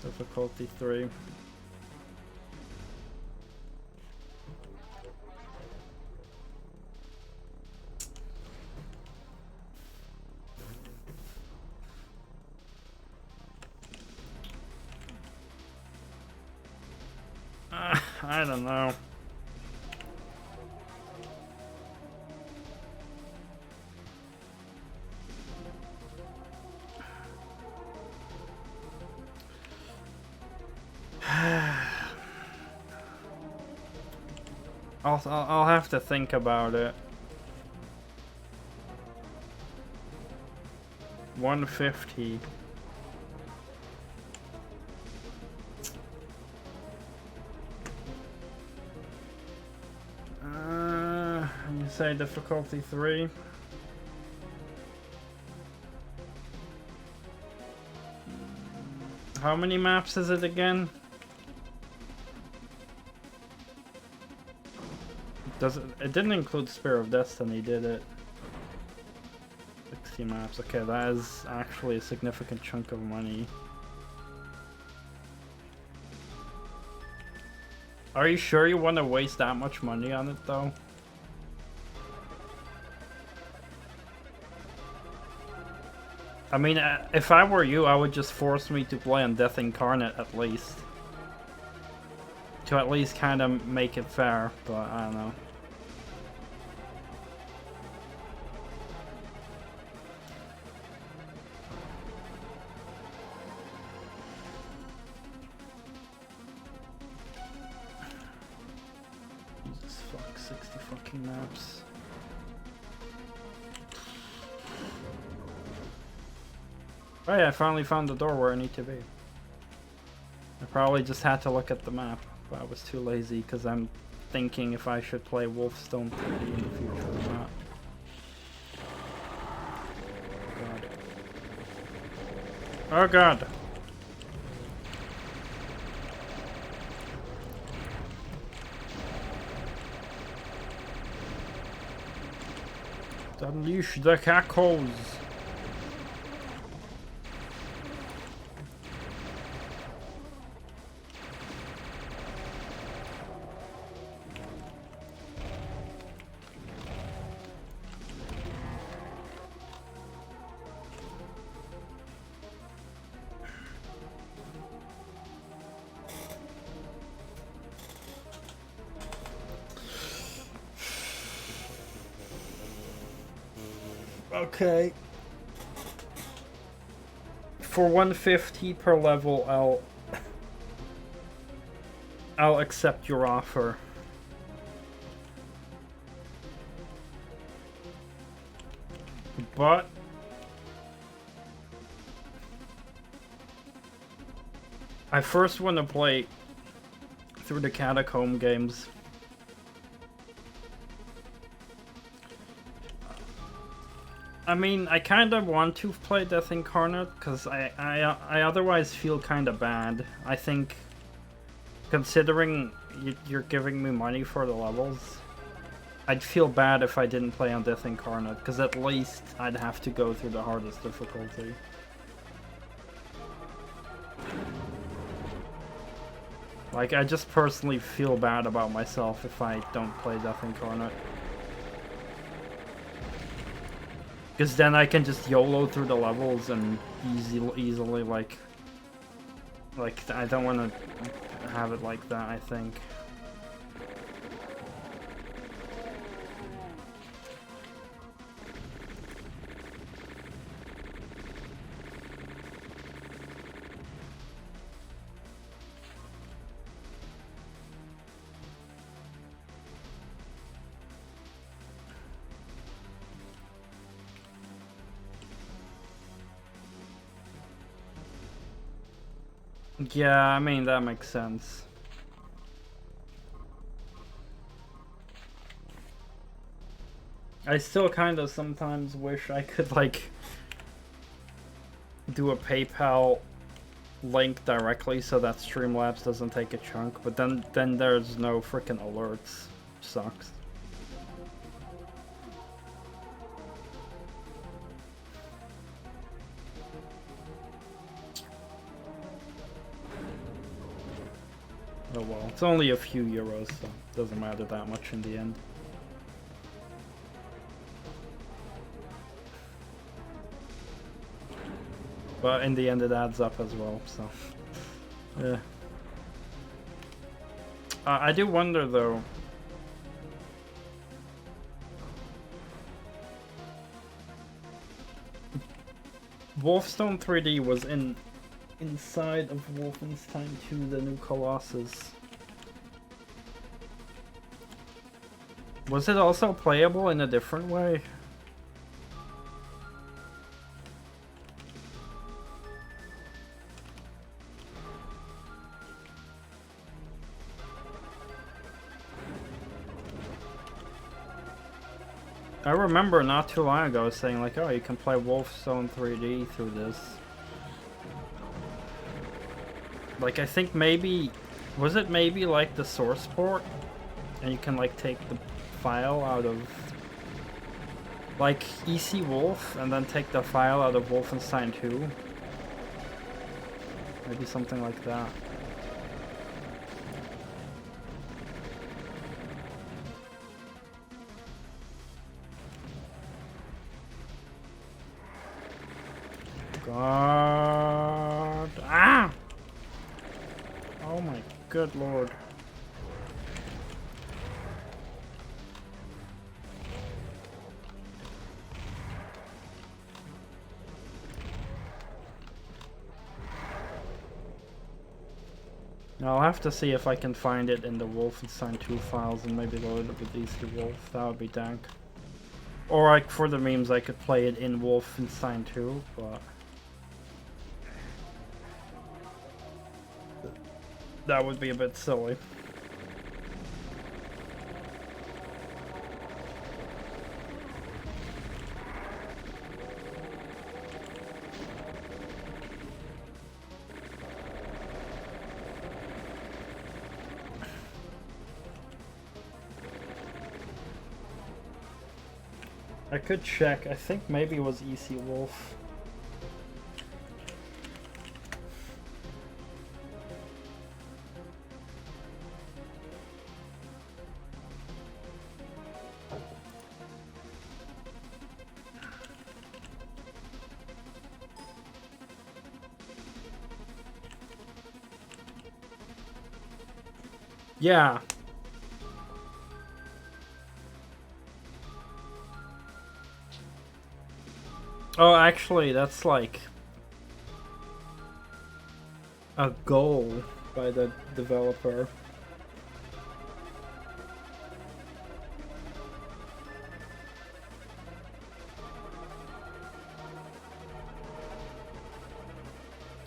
Difficulty 3. I don't know. I'll have to think about it. 150. You say difficulty 3? How many maps is it again? It didn't include Spear of Destiny, did it? 60 maps. Okay, that is actually a significant chunk of money. Are you sure you want to waste that much money on it, though? I mean, if I were you, I would just force me to play on Death Incarnate at least. To at least kind of make it fair, but I don't know. Jesus fuck, 60 fucking maps. Oh yeah, I finally found the door where I need to be. I probably just had to look at the map, but I was too lazy because I'm thinking if I should play Wolfstone 3D in the future or not. God. Oh god! Unleash the cackles! Okay. For 150 per level, I'll accept your offer. But I first want to play through the Catacomb games. I mean, I kind of want to play Death Incarnate because I otherwise feel kind of bad. I think, considering you're giving me money for the levels, I'd feel bad if I didn't play on Death Incarnate because at least I'd have to go through the hardest difficulty. Like, I just personally feel bad about myself if I don't play Death Incarnate. Because then I can just YOLO through the levels and easily like I don't want to have it like that, I think. Yeah, I mean, that makes sense. I still kind of sometimes wish I could, like, do a PayPal link directly so that Streamlabs doesn't take a chunk, but then there's no freaking alerts. Sucks. Oh well, it's only a few euros, so it doesn't matter that much in the end. But in the end it adds up as well, so... yeah. I do wonder though... Wolfstone 3D was inside of Wolfenstein 2, the new Colossus. Was it also playable in a different way? I remember not too long ago saying like, oh, you can play Wolfstone 3D through this. Like, I think maybe... was it maybe like the source port? And you can like take the file out of... like EC Wolf and then take the file out of Wolfenstein 2? Maybe something like that. God. Ah! Oh my good lord. I'll have to see if I can find it in the Wolfenstein 2 files and maybe load it with Easy Wolf. That would be dank. Or like for the memes I could play it in Wolfenstein 2, but that would be a bit silly. I could check. I think maybe it was EC Wolf. Yeah. Oh, actually, that's like a goal by the developer.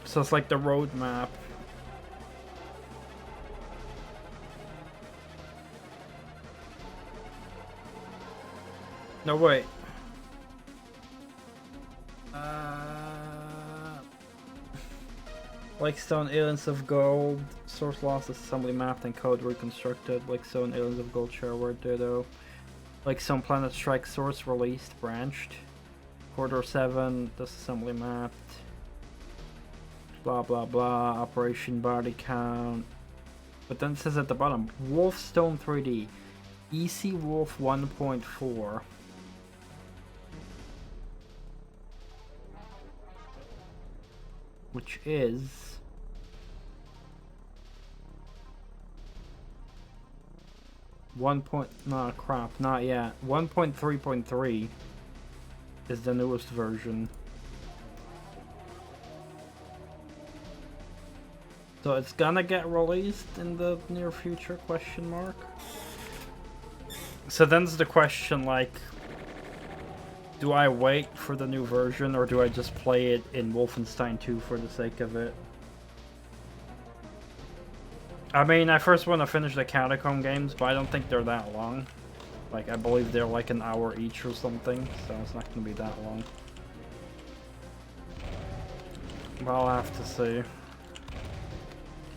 So it's like the roadmap. No, wait. Like Stone Aliens of Gold, source lost, assembly mapped and code reconstructed. Like Stone Aliens of Gold, shareware ditto. Like some Planet Strike source released, branched. Corridor 7, disassembly mapped. Blah blah blah, operation body count. But then it says at the bottom, Wolfstone 3D, EC Wolf 1.4. Which is not yet. 1.3.3 is the newest version. So it's gonna get released in the near future, question mark. So then's the question, like, do I wait for the new version or do I just play it in Wolfenstein 2 for the sake of it? I mean, I first want to finish the Catacomb games, but I don't think they're that long. Like, I believe they're like an hour each or something, so it's not going to be that long. But I'll have to see.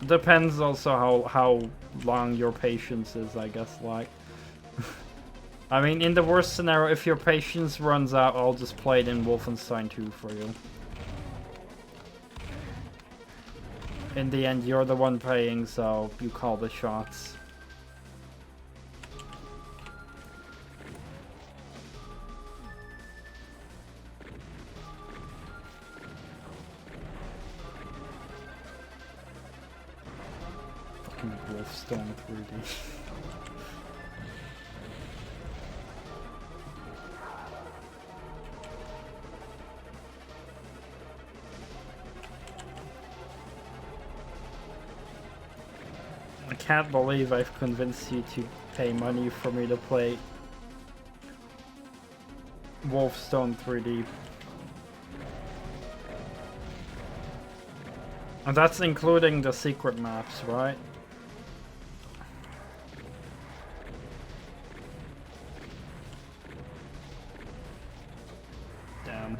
Depends also how long your patience is, I guess, like. I mean, in the worst scenario, if your patience runs out, I'll just play it in Wolfenstein 2 for you. In the end, you're the one paying, so you call the shots. Fucking Wolfstone 3D. I can't believe I've convinced you to pay money for me to play Wolfstone 3D. And that's including the secret maps, right? Damn.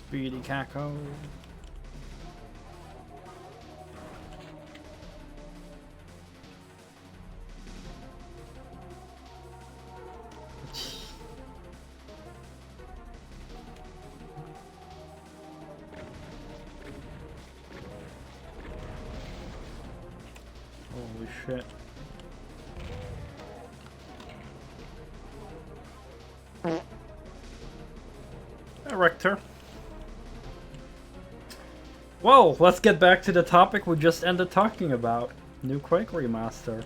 Speedy Caco. shit. Rector. Well, let's get back to the topic we just ended talking about. New Quake remaster.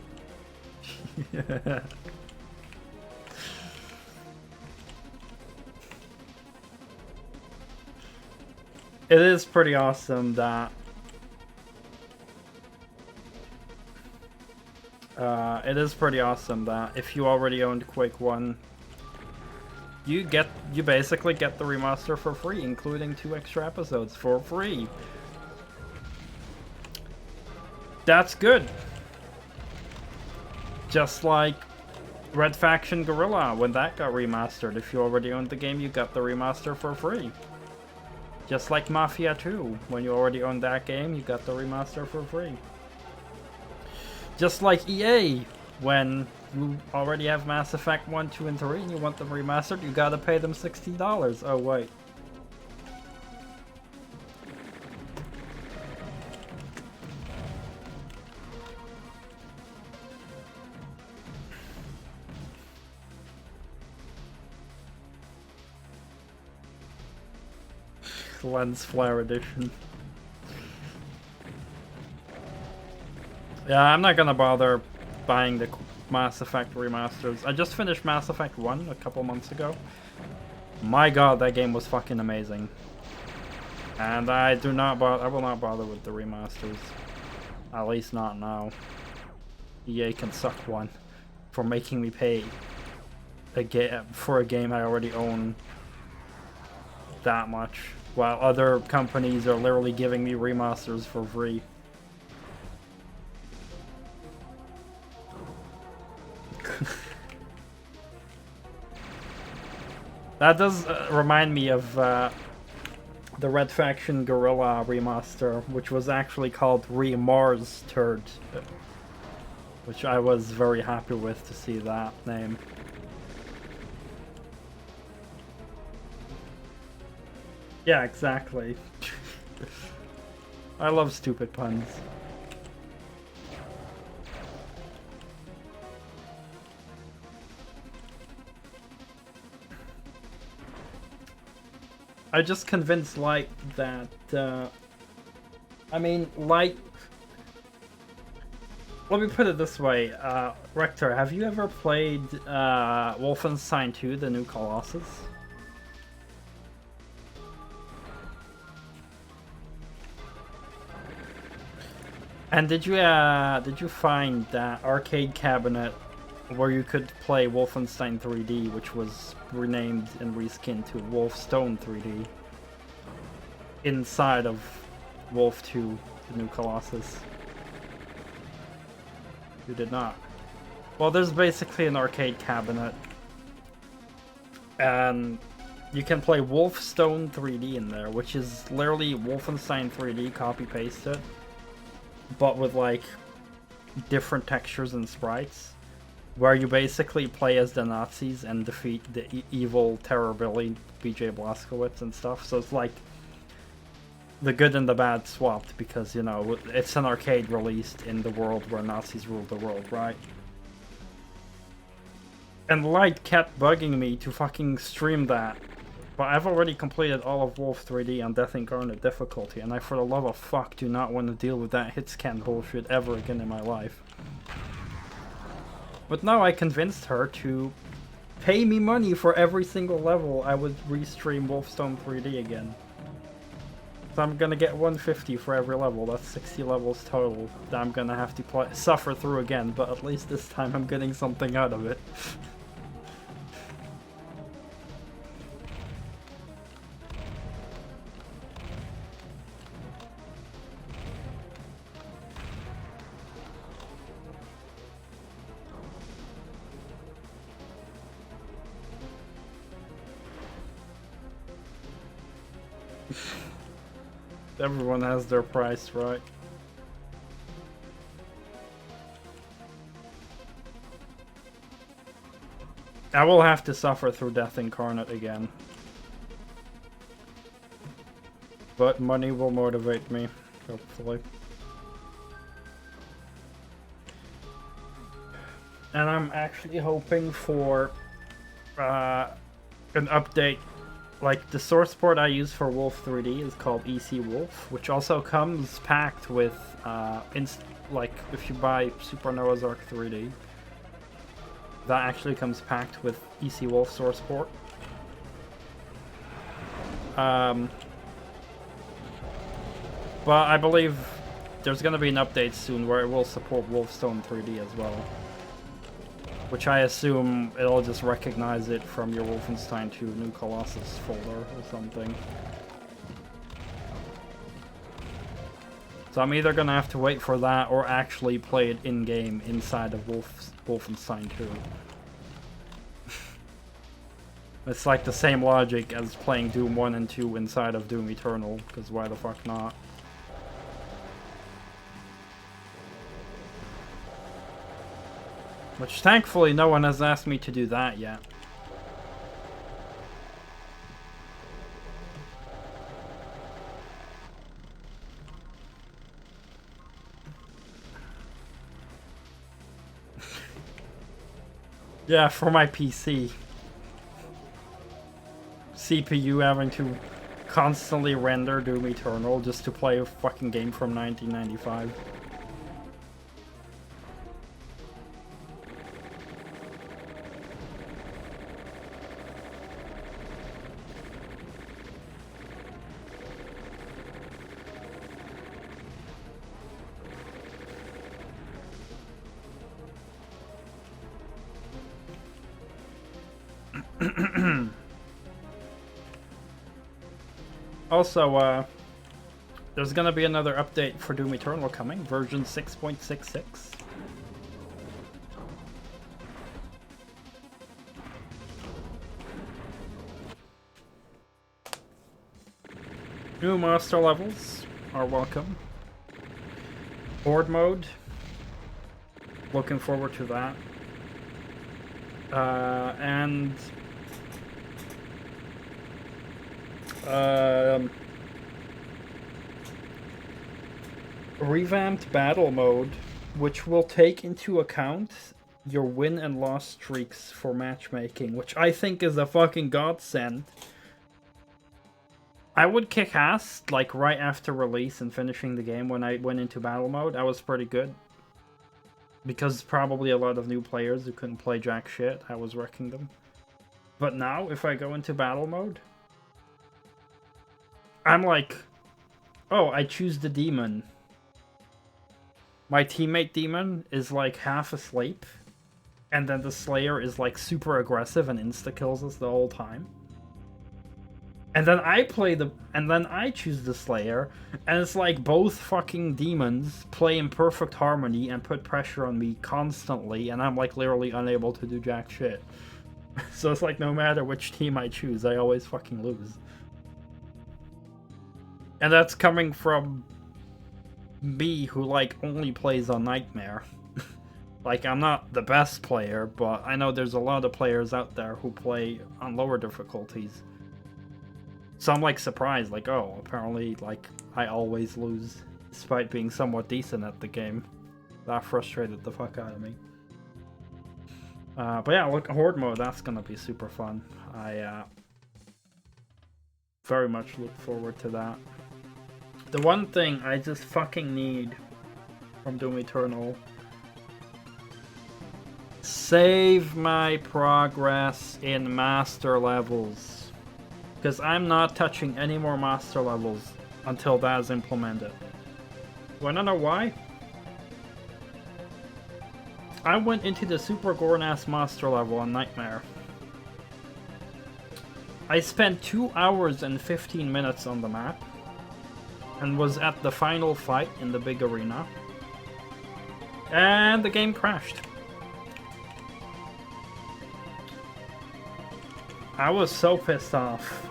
It is pretty awesome that if you already owned Quake 1, you basically get the remaster for free, including 2 extra episodes for free. That's good. Just like Red Faction Guerrilla, when that got remastered. If you already owned the game, you got the remaster for free. Just like Mafia 2, when you already owned that game, you got the remaster for free. Just like EA, when you already have Mass Effect 1, 2, and 3 and you want them remastered, you gotta pay them $60. Oh wait. Lens Flare Edition. Yeah, I'm not gonna bother buying the Mass Effect remasters. I just finished Mass Effect 1 a couple months ago. My god, that game was fucking amazing. And I will not bother with the remasters. At least not now. EA can suck one for making me pay for a game I already own that much, while other companies are literally giving me remasters for free. That does remind me of the Red Faction Guerrilla remaster, which was actually called Remastered, which I was very happy with to see that name. Yeah, exactly. I love stupid puns. I just convinced Light that, I mean, Light... Let me put it this way, Rector, have you ever played Wolfenstein 2, The New Colossus? And did you find that arcade cabinet where you could play Wolfenstein 3D, which was renamed and reskinned to Wolfstone 3D, inside of Wolf 2, The New Colossus? You did not. Well, there's basically an arcade cabinet, and you can play Wolfstone 3D in there, which is literally Wolfenstein 3D copy-pasted, but with like different textures and sprites, where you basically play as the Nazis and defeat the evil terror Billy, BJ Blazkowicz and stuff. So it's like the good and the bad swapped, because, you know, it's an arcade released in the world where Nazis ruled the world, right? And Light kept bugging me to fucking stream that, but I've already completed all of Wolf 3D on Death Incarnate difficulty, and I, for the love of fuck, do not want to deal with that hit scan bullshit ever again in my life. But now I convinced her to pay me money for every single level I would restream Wolfstone 3D again. So I'm gonna get 150 for every level. That's 60 levels total that I'm gonna have to suffer through again, but at least this time I'm getting something out of it. Everyone has their price, right? I will have to suffer through Death Incarnate again. But money will motivate me, hopefully. And I'm actually hoping for an update. Like, the source port I use for Wolf 3D is called EC Wolf, which also comes packed with, like, if you buy Super Noah's Arc 3D, that actually comes packed with EC Wolf source port. But I believe there's going to be an update soon where it will support Wolfstone 3D as well. Which I assume it'll just recognize it from your Wolfenstein 2 New Colossus folder or something. So I'm either gonna have to wait for that or actually play it in-game inside of Wolfenstein 2. It's like the same logic as playing Doom 1 and 2 inside of Doom Eternal, because why the fuck not? Which, thankfully, no one has asked me to do that yet. Yeah, for my PC. CPU having to constantly render Doom Eternal just to play a fucking game from 1995. Also, there's gonna be another update for Doom Eternal coming, version 6.66. New master levels are welcome. Horde mode. Looking forward to that. And revamped battle mode, which will take into account your win and loss streaks for matchmaking, which I think is a fucking godsend. I would kick ass, like, right after release and finishing the game. When I went into battle mode, I was pretty good. Because probably a lot of new players who couldn't play jack shit, I was wrecking them. But now, if I go into battle mode, I'm like, oh, I choose the demon. My teammate demon is like half asleep, and then the Slayer is like super aggressive and insta-kills us the whole time. And then I choose the Slayer, and it's like both fucking demons play in perfect harmony and put pressure on me constantly, and I'm like literally unable to do jack shit. So it's like no matter which team I choose, I always fucking lose. And that's coming from me, who like only plays on Nightmare. Like, I'm not the best player, but I know there's a lot of players out there who play on lower difficulties. So I'm like surprised, like, oh, apparently like I always lose despite being somewhat decent at the game. That frustrated the fuck out of me. But yeah, look, Horde mode, that's gonna be super fun. I very much look forward to that. The one thing I just fucking need from Doom Eternal: save my progress in master levels. Because I'm not touching any more master levels until that is implemented. Wanna know why? I went into the Super Gornass master level on Nightmare. I spent 2 hours and 15 minutes on the map, and was at the final fight in the big arena. And the game crashed. I was so pissed off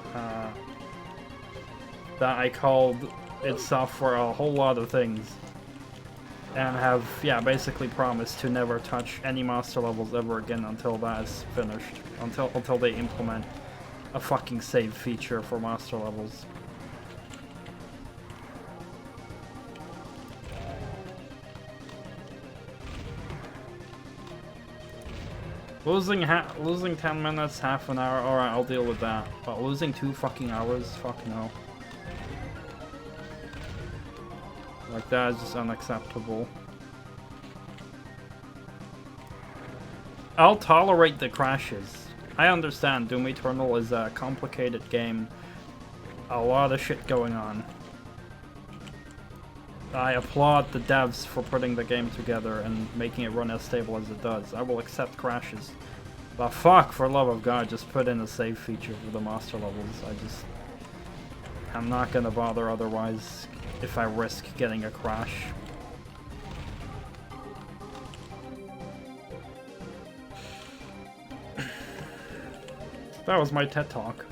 that I called itself for a whole lot of things. And have, yeah, basically promised to never touch any master levels ever again until that is finished. Until they implement a fucking save feature for master levels. Losing 10 minutes, half an hour, alright, I'll deal with that. But losing 2 fucking hours, fuck no. Like, that is just unacceptable. I'll tolerate the crashes. I understand Doom Eternal is a complicated game. A lot of shit going on. I applaud the devs for putting the game together and making it run as stable as it does. I will accept crashes. But fuck, for love of God, just put in a save feature for the master levels. I'm not gonna bother otherwise if I risk getting a crash. That was my TED Talk.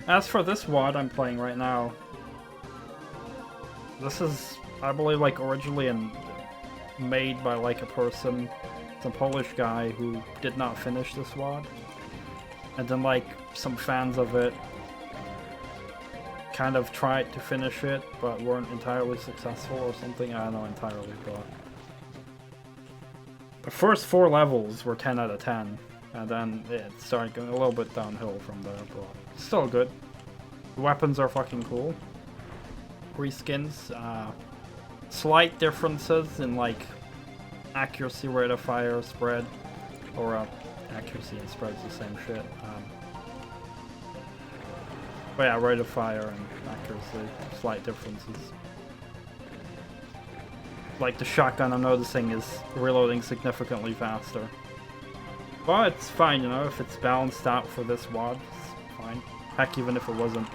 As for this WAD I'm playing right now, this is, I believe, like originally made by like a person, some Polish guy who did not finish this WAD, and then like some fans of it kind of tried to finish it but weren't entirely successful or something. I don't know entirely, but the first 4 levels were 10 out of 10, and then it started going a little bit downhill from there, but still good. The weapons are fucking cool. Reskins, slight differences in like accuracy, rate of fire, spread, or accuracy and spread's the same shit. But yeah, rate of fire and accuracy, slight differences. Like the shotgun I'm noticing is reloading significantly faster. But it's fine, you know, if it's balanced out for this WAD, it's fine. Heck, even if it wasn't,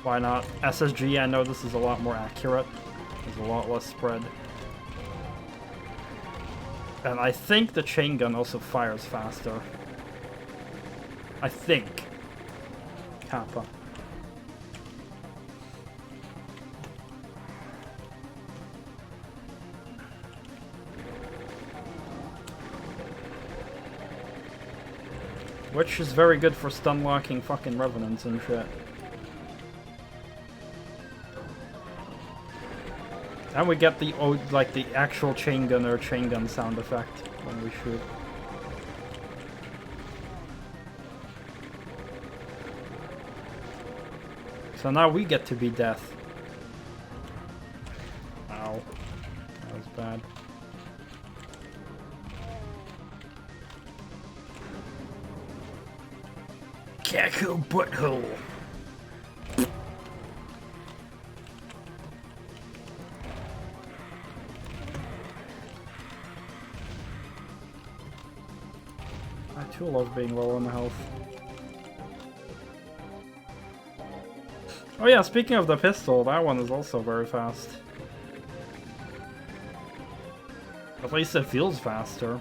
why not? SSG, I know this is a lot more accurate. There's a lot less spread. And I think the chain gun also fires faster. I think. Kappa. Which is very good for stun locking fucking revenants and shit. And we get the like the actual chain gun or chain gun sound effect when we shoot. So now we get to be death. Ow. That was bad. Cackle butthole. I too love being low on health. Oh yeah, speaking of the pistol, that one is also very fast. At least it feels faster.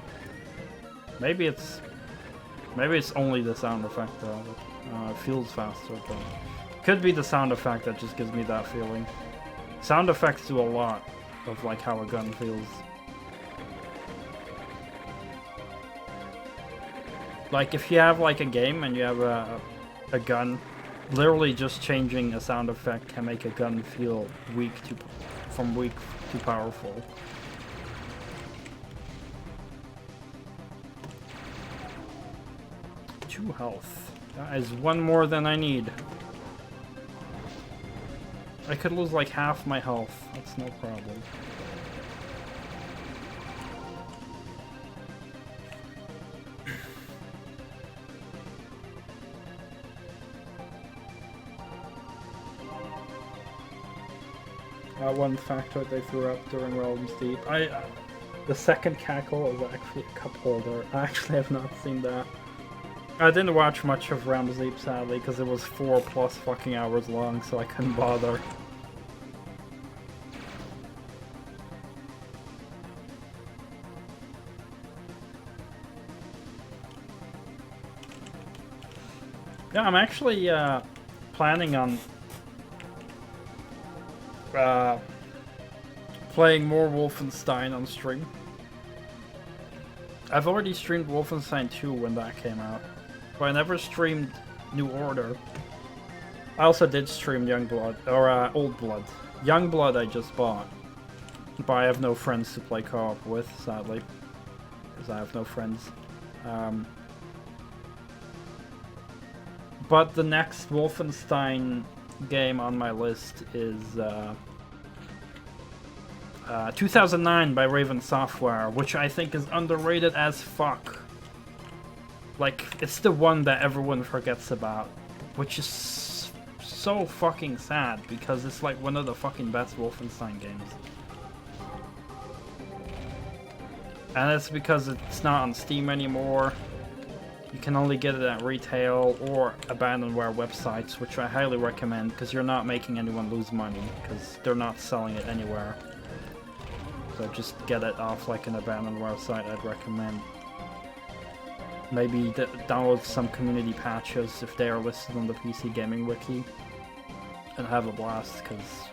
Maybe it's only the sound effect though. It feels faster, but could be the sound effect that just gives me that feeling. Sound effects do a lot of like how a gun feels. Like if you have like a game and you have a gun, literally just changing a sound effect can make a gun feel from weak to powerful. Health. That is one more than I need. I could lose like half my health. That's no problem. One factor they threw up during Realms Deep. The second cackle is actually a cup holder. I actually have not seen that. I didn't watch much of Realms Deep, sadly, because it was 4+ fucking hours long, so I couldn't bother. Yeah, I'm actually planning on playing more Wolfenstein on stream. I've already streamed Wolfenstein 2 when that came out, but I never streamed New Order. I also did stream Youngblood, or Old Blood. Youngblood I just bought. But I have no friends to play co-op with, sadly. Because I have no friends. But the next Wolfenstein game on my list is 2009 by Raven Software, which I think is underrated as fuck. Like, it's the one that everyone forgets about, which is so fucking sad, because it's like one of the fucking best Wolfenstein games. And it's because it's not on Steam anymore. You can only get it at retail or abandonware websites, which I highly recommend, because you're not making anyone lose money, because they're not selling it anywhere. So just get it off like an abandonware site, I'd recommend. Maybe download some community patches if they are listed on the PC Gaming Wiki, and have a blast, because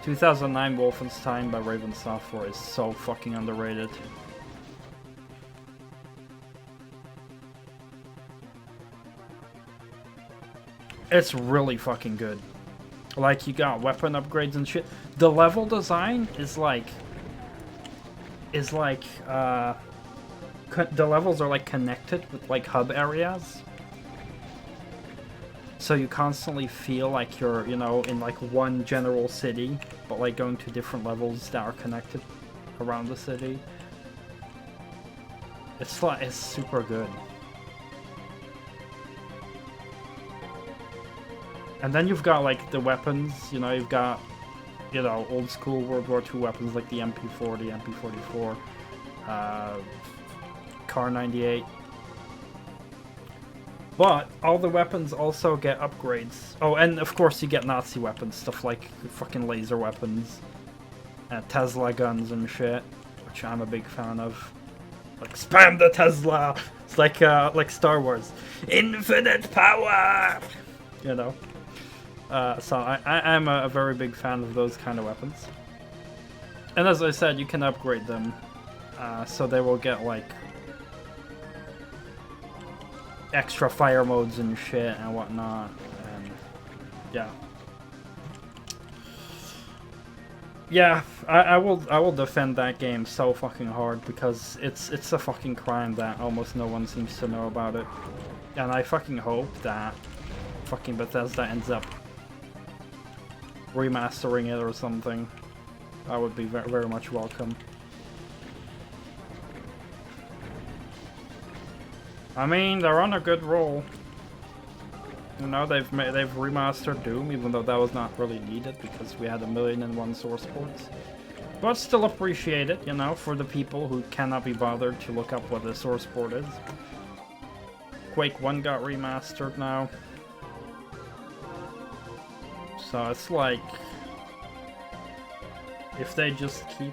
2009 Wolfenstein by Raven Software is so fucking underrated. It's really fucking good. Like, you got weapon upgrades and shit. The level design is like... the levels are like connected with like hub areas. So you constantly feel like you're, you know, in like one general city, but like going to different levels that are connected around the city. It's super good. And then you've got like the weapons, you know, you've got, you know, old school World War II weapons like the MP40, MP44, Kar 98. But all the weapons also get upgrades. Oh, and of course you get Nazi weapons, stuff like fucking laser weapons, Tesla guns and shit, which I'm a big fan of. Like, spam the Tesla! It's like Star Wars. Infinite power! You know? So I'm a very big fan of those kind of weapons. And as I said, you can upgrade them, so they will get like extra fire modes and shit and whatnot, and yeah, I will defend that game so fucking hard, because it's a fucking crime that almost no one seems to know about it, and I fucking hope that fucking Bethesda ends up remastering it or something. I would be very, very much welcome. I mean, they're on a good roll. You know, they've remastered Doom, even though that was not really needed because we had 1,000,001 source ports. But still appreciate it, you know, for the people who cannot be bothered to look up what the source port is. Quake 1 got remastered now. So it's like, if they just keep,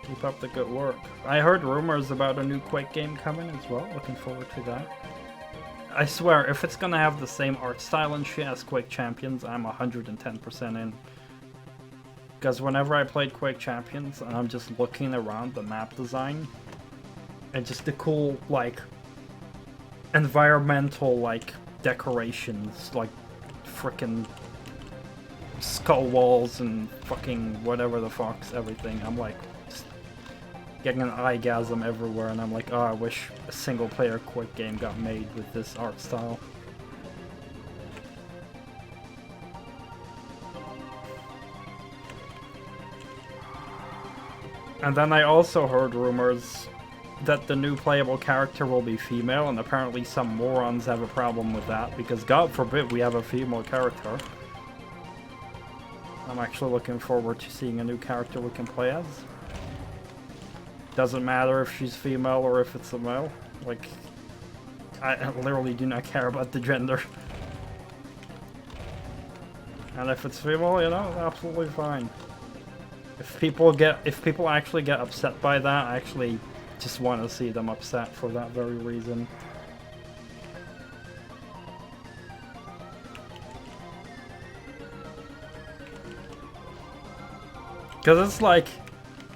keep up the good work. I heard rumors about a new Quake game coming as well, looking forward to that. I swear, if it's gonna have the same art style and shit as Quake Champions, I'm 110% in. Because whenever I played Quake Champions, and I'm just looking around the map design, and just the cool, like, environmental, like, decorations, like frickin' skull walls and fucking whatever the fuck's everything. I'm like just getting an eyegasm everywhere, and I'm like, oh, I wish a single player Quake game got made with this art style. And then I also heard rumors that the new playable character will be female, and apparently some morons have a problem with that, because God forbid we have a female character. I'm actually looking forward to seeing a new character we can play as. Doesn't matter if she's female or if it's a male. Like, I literally do not care about the gender. And if it's female, you know, absolutely fine. If people actually get upset by that, I actually just want to see them upset for that very reason. Because it's like,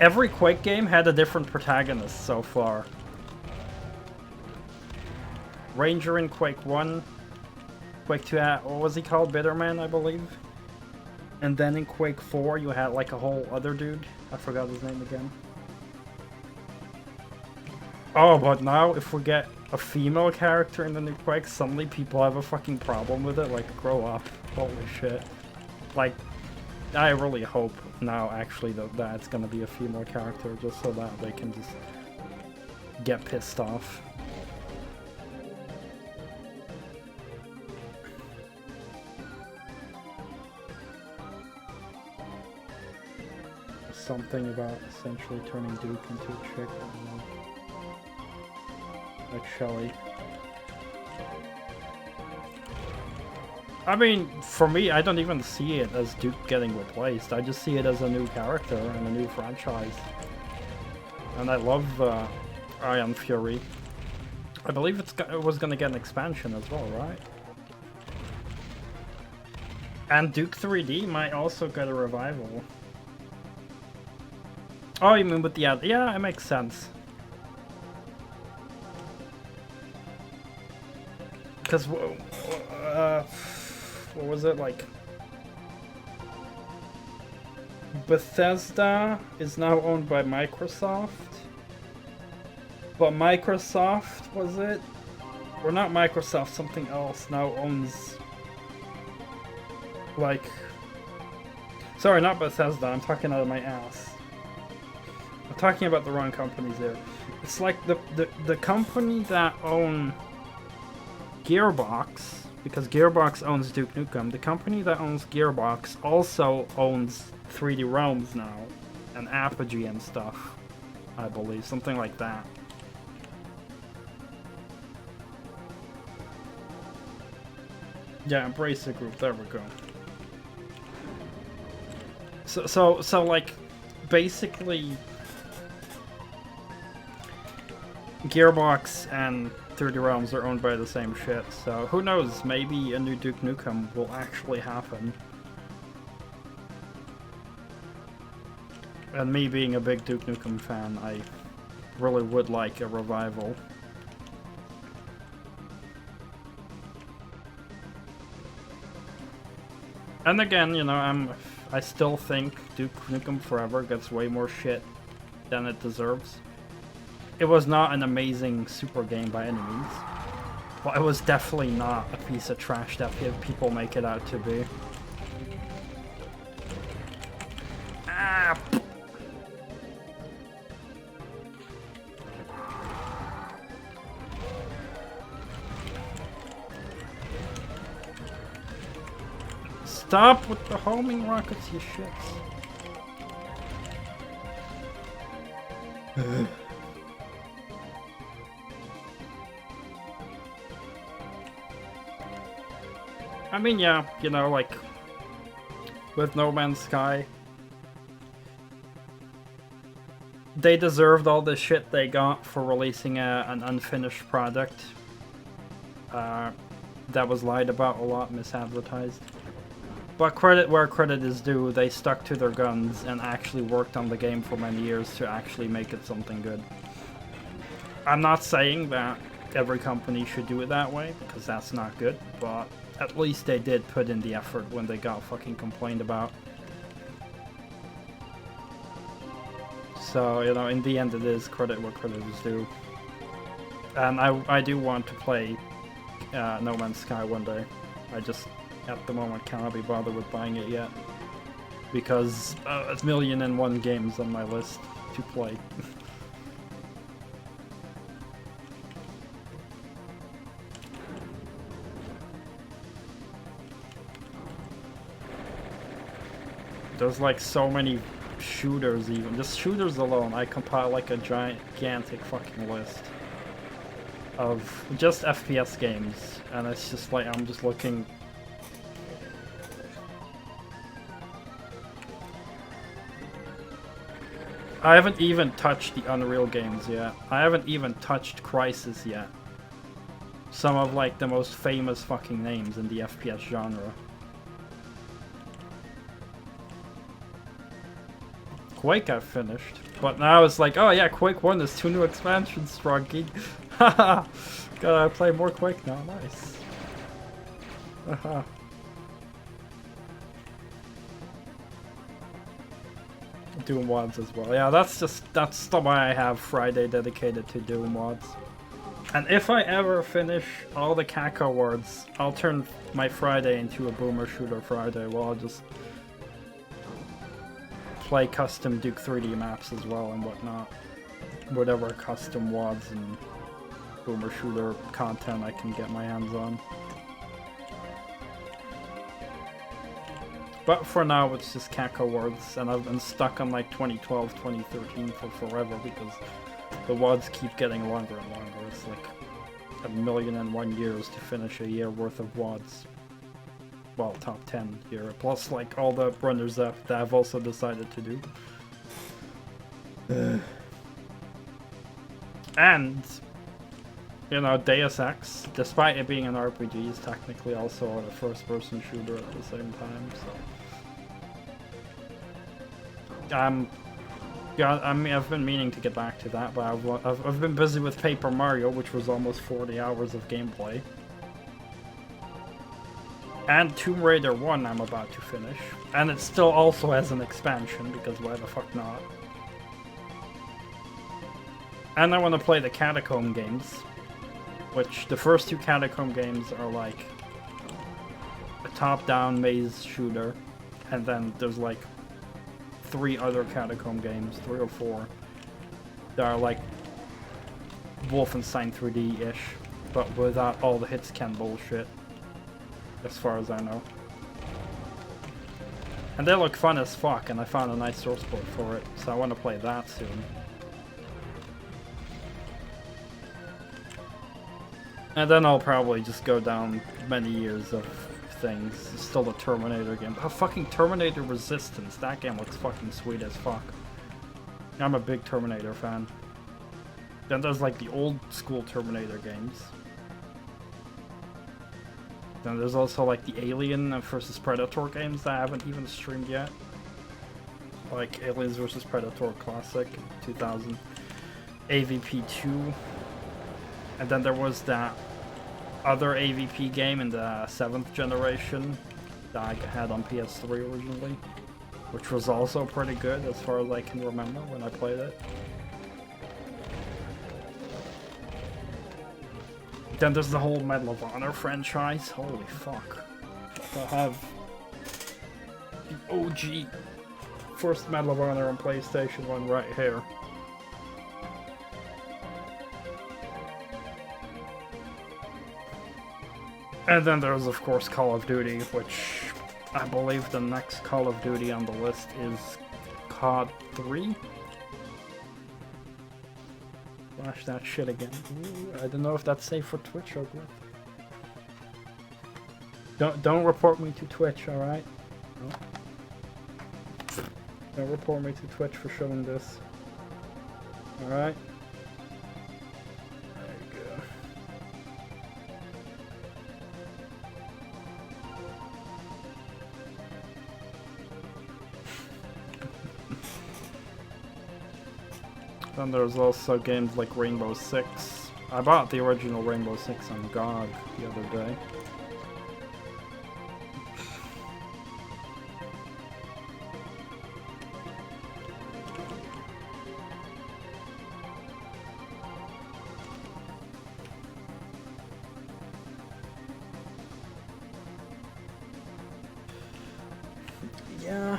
every Quake game had a different protagonist so far. Ranger in Quake 1, Quake 2, what was he called? Bitterman, I believe? And then in Quake 4 you had like a whole other dude. I forgot his name again. Oh, but now if we get a female character in the new Quake, suddenly people have a fucking problem with it. Like, grow up. Holy shit. Like, I really hope now actually that it's gonna be a female character, just so that they can just get pissed off. Something about essentially turning Duke into a chick, I don't know. Like Shelly. I mean, for me, I don't even see it as Duke getting replaced. I just see it as a new character and a new franchise. And I love Iron Fury. I believe it was gonna get an expansion as well, right? And Duke 3D might also get a revival. Oh, you mean with the ad? Yeah, it makes sense. Because, what was it like? Bethesda is now owned by Microsoft. But Microsoft, was it? Or not Microsoft, something else now owns... Like... Sorry, not Bethesda, I'm talking out of my ass. I'm talking about the wrong companies there. It's like the company that own Gearbox, because Gearbox owns Duke Nukem, the company that owns Gearbox also owns 3D Realms now, and Apogee and stuff, I believe, something like that. Yeah, Embracer Group, there we go. So like, basically, Gearbox and 3D Realms are owned by the same shit, so who knows, maybe a new Duke Nukem will actually happen. And me being a big Duke Nukem fan, I really would like a revival. And again, you know, I still think Duke Nukem Forever gets way more shit than it deserves. It was not an amazing super game by any means, but it was definitely not a piece of trash that people make it out to be. Ah! Stop with the homing rockets, you shits. I mean, yeah, you know, like, with No Man's Sky, they deserved all the shit they got for releasing an unfinished product that was lied about a lot, misadvertised. But credit where credit is due, they stuck to their guns and actually worked on the game for many years to actually make it something good. I'm not saying that every company should do it that way, because that's not good, but at least they did put in the effort when they got fucking complained about. So, you know, in the end it is credit where credit is due. And I do want to play No Man's Sky one day. I just, at the moment, cannot be bothered with buying it yet. Because it's 1,000,001 games on my list to play. There's like so many shooters even. Just shooters alone, I compile like a gigantic fucking list of just FPS games. And it's just like, I'm just looking. I haven't even touched the Unreal games yet. I haven't even touched Crysis yet. Some of like the most famous fucking names in the FPS genre. Quake I've finished, but now it's like, oh yeah, Quake 1, there's 2 new expansions, STRONKI. Haha, gotta play more Quake now, nice. Haha. Doom WODs as well. Yeah, that's the why I have Friday dedicated to Doom WODs. And if I ever finish all the Kako words, I'll turn my Friday into a Boomer Shooter Friday. Well, I'll just play custom Duke 3D maps as well and whatnot. Whatever custom WODs and Boomer Shooter content I can get my hands on. But for now, it's just Kako words, and I've been stuck on like 2012, 2013 for forever because the WODs keep getting longer and longer. It's like 1,000,001 years to finish a year worth of WODs. Well, top 10 here, plus like all the runners that I've also decided to do. And, you know, Deus Ex, despite it being an RPG, is technically also a first-person shooter at the same time, so... yeah, I mean, I've been meaning to get back to that, but I've been busy with Paper Mario, which was almost 40 hours of gameplay. And Tomb Raider 1 I'm about to finish. And it still also has an expansion, because why the fuck not? And I want to play the Catacomb games, which the first two Catacomb games are like a top-down maze shooter, and then there's like 3 other Catacomb games, 3 or 4, that are like Wolfenstein 3D-ish, but without all the hitscan bullshit, as far as I know. And they look fun as fuck, and I found a nice source code for it, so I want to play that soon. And then I'll probably just go down many years of things. Still the Terminator game. Oh, fucking Terminator Resistance. That game looks fucking sweet as fuck. I'm a big Terminator fan. Then there's like the old school Terminator games. Then there's also like the Alien vs Predator games that I haven't even streamed yet. Like Aliens vs Predator Classic 2000. AVP 2. And then there was that other AVP game in the 7th generation that I had on PS3 originally, which was also pretty good as far as I can remember when I played it. Then there's the whole Medal of Honor franchise. Holy fuck. I have the OG first Medal of Honor on PlayStation 1 right here. And then there's of course Call of Duty, which I believe the next Call of Duty on the list is COD 3. Flash that shit again. Ooh, I don't know if that's safe for Twitch or what. Don't report me to Twitch, alright? No. Don't report me to Twitch for showing this. Alright? Then there's also games like Rainbow Six. I bought the original Rainbow Six on GOG the other day. Yeah.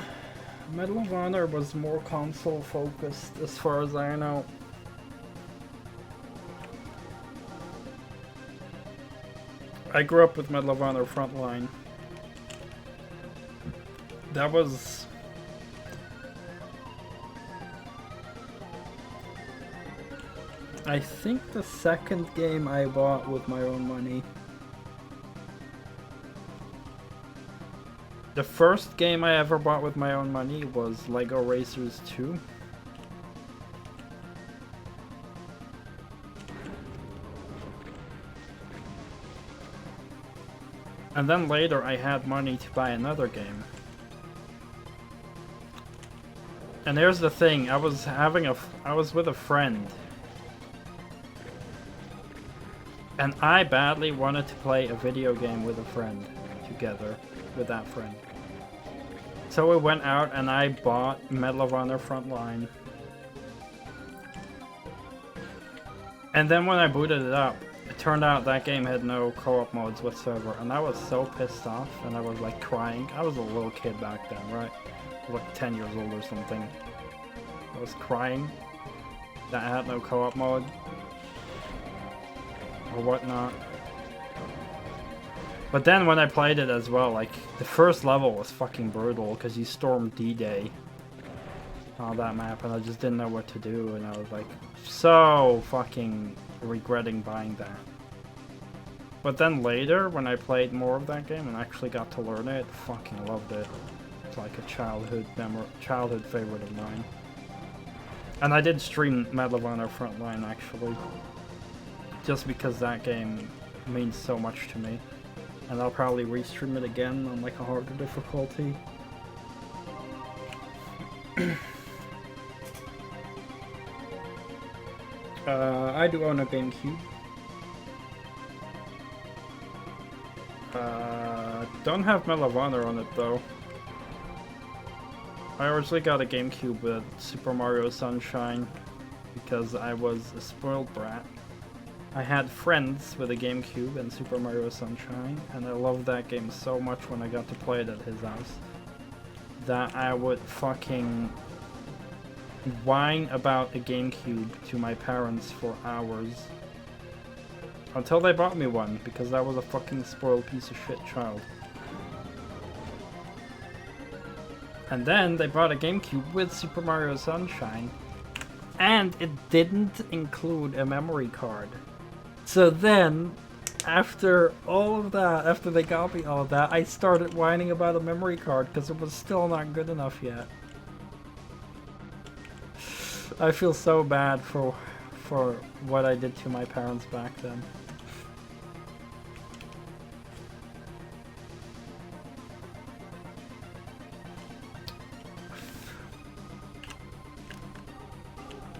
Medal of Honor was more console focused as far as I know. I grew up with Medal of Honor Frontline. That was... I think the second game I bought with my own money. The first game I ever bought with my own money was Lego Racers 2. And then later I had money to buy another game. And here's the thing, I was with a friend. And I badly wanted to play a video game with a friend together. With that friend. So we went out and I bought Medal of Honor Frontline. And then when I booted it up, it turned out that game had no co-op modes whatsoever. And I was so pissed off and I was like crying. I was a little kid back then, right? I was like 10 years old or something. I was crying that I had no co-op mode. Or whatnot. But then when I played it as well, like, the first level was fucking brutal, because you stormed D-Day on that map, and I just didn't know what to do, and I was like, so fucking regretting buying that. But then later, when I played more of that game and actually got to learn it, fucking loved it. It's like a childhood favorite of mine. And I did stream Medal of Honor Frontline, actually. Just because that game means so much to me. And I'll probably restream it again on like a harder difficulty. I do own a GameCube. Don't have Medal of Honor on it though. I originally got a GameCube with Super Mario Sunshine because I was a spoiled brat. I had friends with a GameCube and Super Mario Sunshine, and I loved that game so much when I got to play it at his house that I would fucking whine about a GameCube to my parents for hours until they bought me one, because I was a fucking spoiled piece of shit child. And then they bought a GameCube with Super Mario Sunshine, and it didn't include a memory card. So then, after all of that, after they got me all of that, I started whining about a memory card because it was still not good enough yet. I feel so bad for what I did to my parents back then.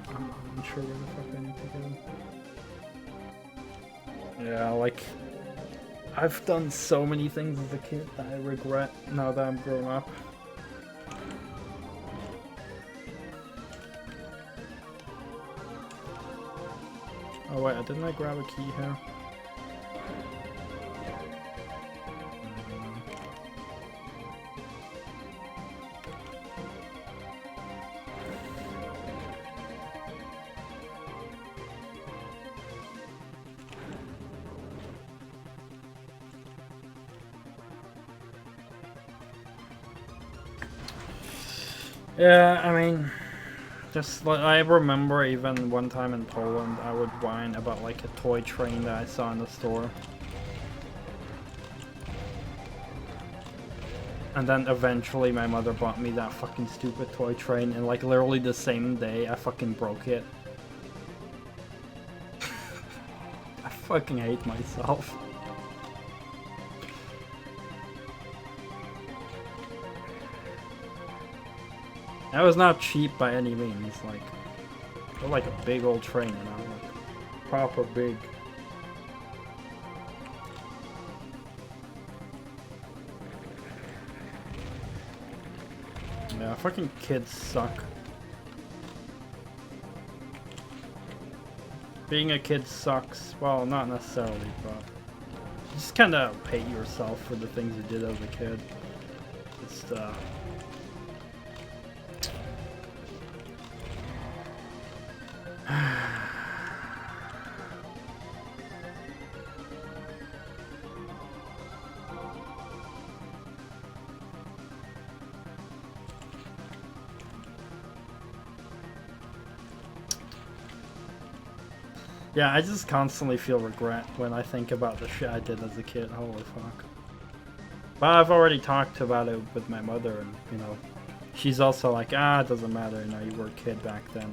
I'm unsure where the fuck I need to go. Yeah, like, I've done so many things as a kid that I regret now that I'm grown up. Oh wait, didn't I grab a key here? Yeah, I mean, just like, I remember even one time in Poland, I would whine about like a toy train that I saw in the store. And then eventually my mother bought me that fucking stupid toy train, and like literally the same day I fucking broke it. I fucking hate myself. That was not cheap by any means, like, it was like a big old train, you know, like, proper big. Yeah, fucking kids suck. Being a kid sucks. Well, not necessarily, but you just kind of hate yourself for the things you did as a kid. Just, yeah, I just constantly feel regret when I think about the shit I did as a kid. Holy fuck. But I've already talked about it with my mother, and, you know, she's also like, it doesn't matter, you know, you were a kid back then.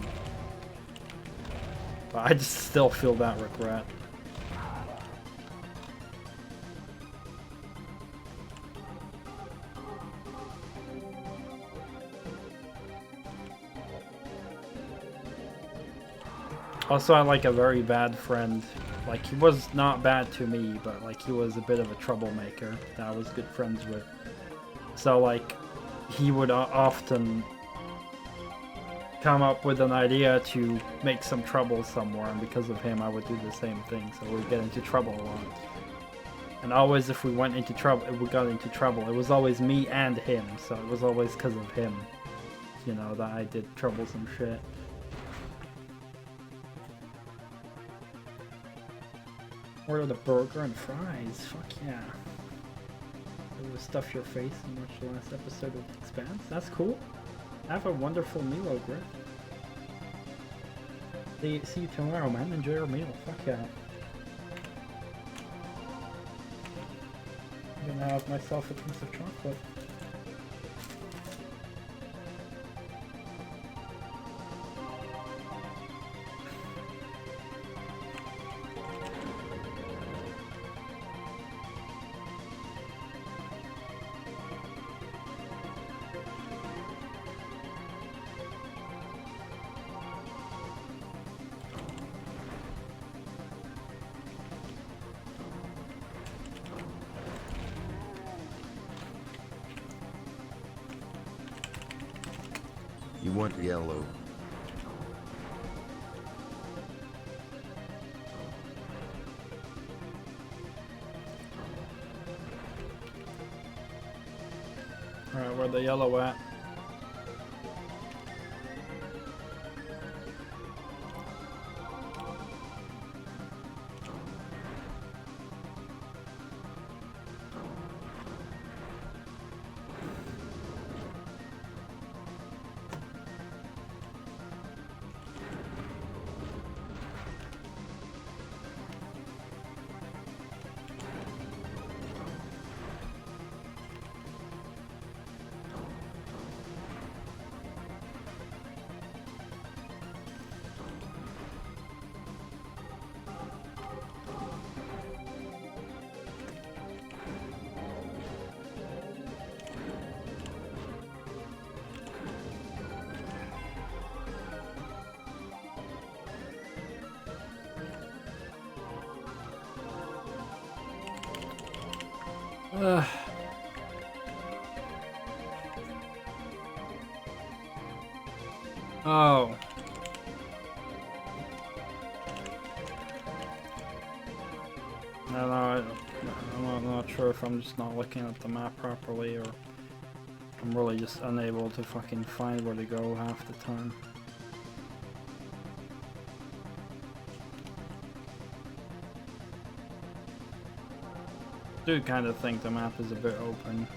But I just still feel that regret. Also, I like a very bad friend. Like, he was not bad to me, but like he was a bit of a troublemaker that I was good friends with. So like, he would often come up with an idea to make some trouble somewhere, and because of him I would do the same thing, so we'd get into trouble a lot. And always if we went into trouble, if we got into trouble, it was always me and him, so it was always because of him, you know, that I did troublesome shit. Order the burger and fries, fuck yeah. You will stuff your face and watch the last episode of Expanse, that's cool. Have a wonderful meal, Ogre. See you tomorrow, man. Enjoy your meal. Fuck yeah. I'm gonna have myself a piece of chocolate. You want yellow. Alright, where the yellow at? Oh. I'm not sure if I'm just not looking at the map properly, or I'm really just unable to fucking find where to go half the time. I do kind of think the map is a bit open.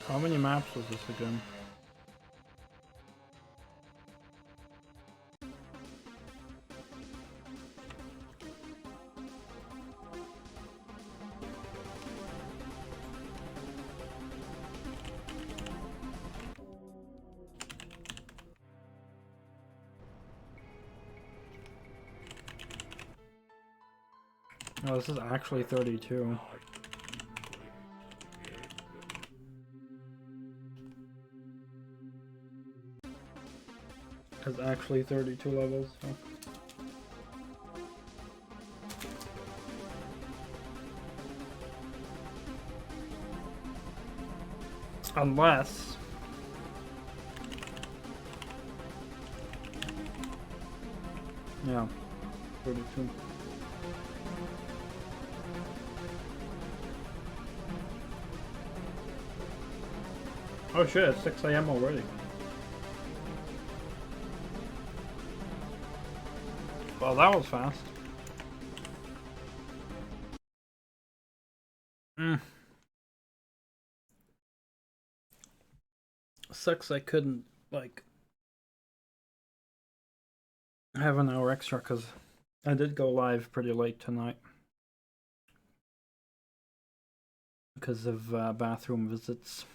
How many maps was this again? Oh, this is actually 32. It's actually 32 levels. So. Unless... Yeah, 32. Oh shit, it's 6 AM already. Well, that was fast. Sucks I couldn't, like, have an hour extra, because I did go live pretty late tonight. Because of bathroom visits.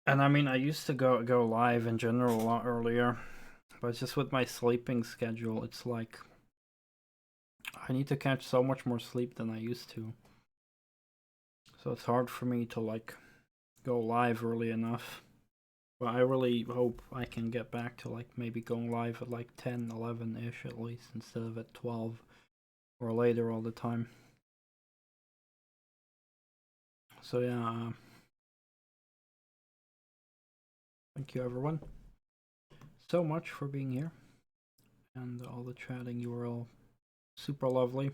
And I mean, I used to go live in general a lot earlier, but just with my sleeping schedule, it's like I need to catch so much more sleep than I used to. So it's hard for me to like go live early enough. But I really hope I can get back to like maybe going live at like 10, 11-ish at least, instead of at 12 or later all the time. So yeah, thank you everyone so much for being here, and all the chatting. You were all super lovely.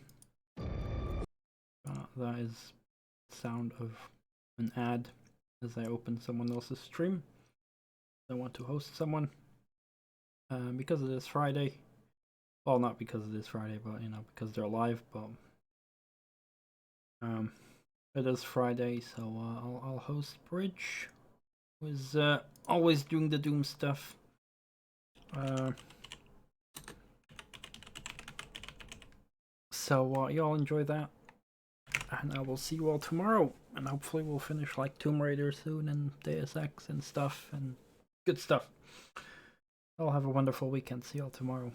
That is the sound of an ad as I open someone else's stream. I want to host someone because it is Friday. Well, not because it is Friday, but you know, because they're live. But it is Friday, so I'll host Bridge, who is always doing the Doom stuff. So y'all enjoy that, and I will see you all tomorrow, and hopefully we'll finish like Tomb Raider soon, and Deus Ex and stuff, and good stuff. I'll have a wonderful weekend. See y'all tomorrow.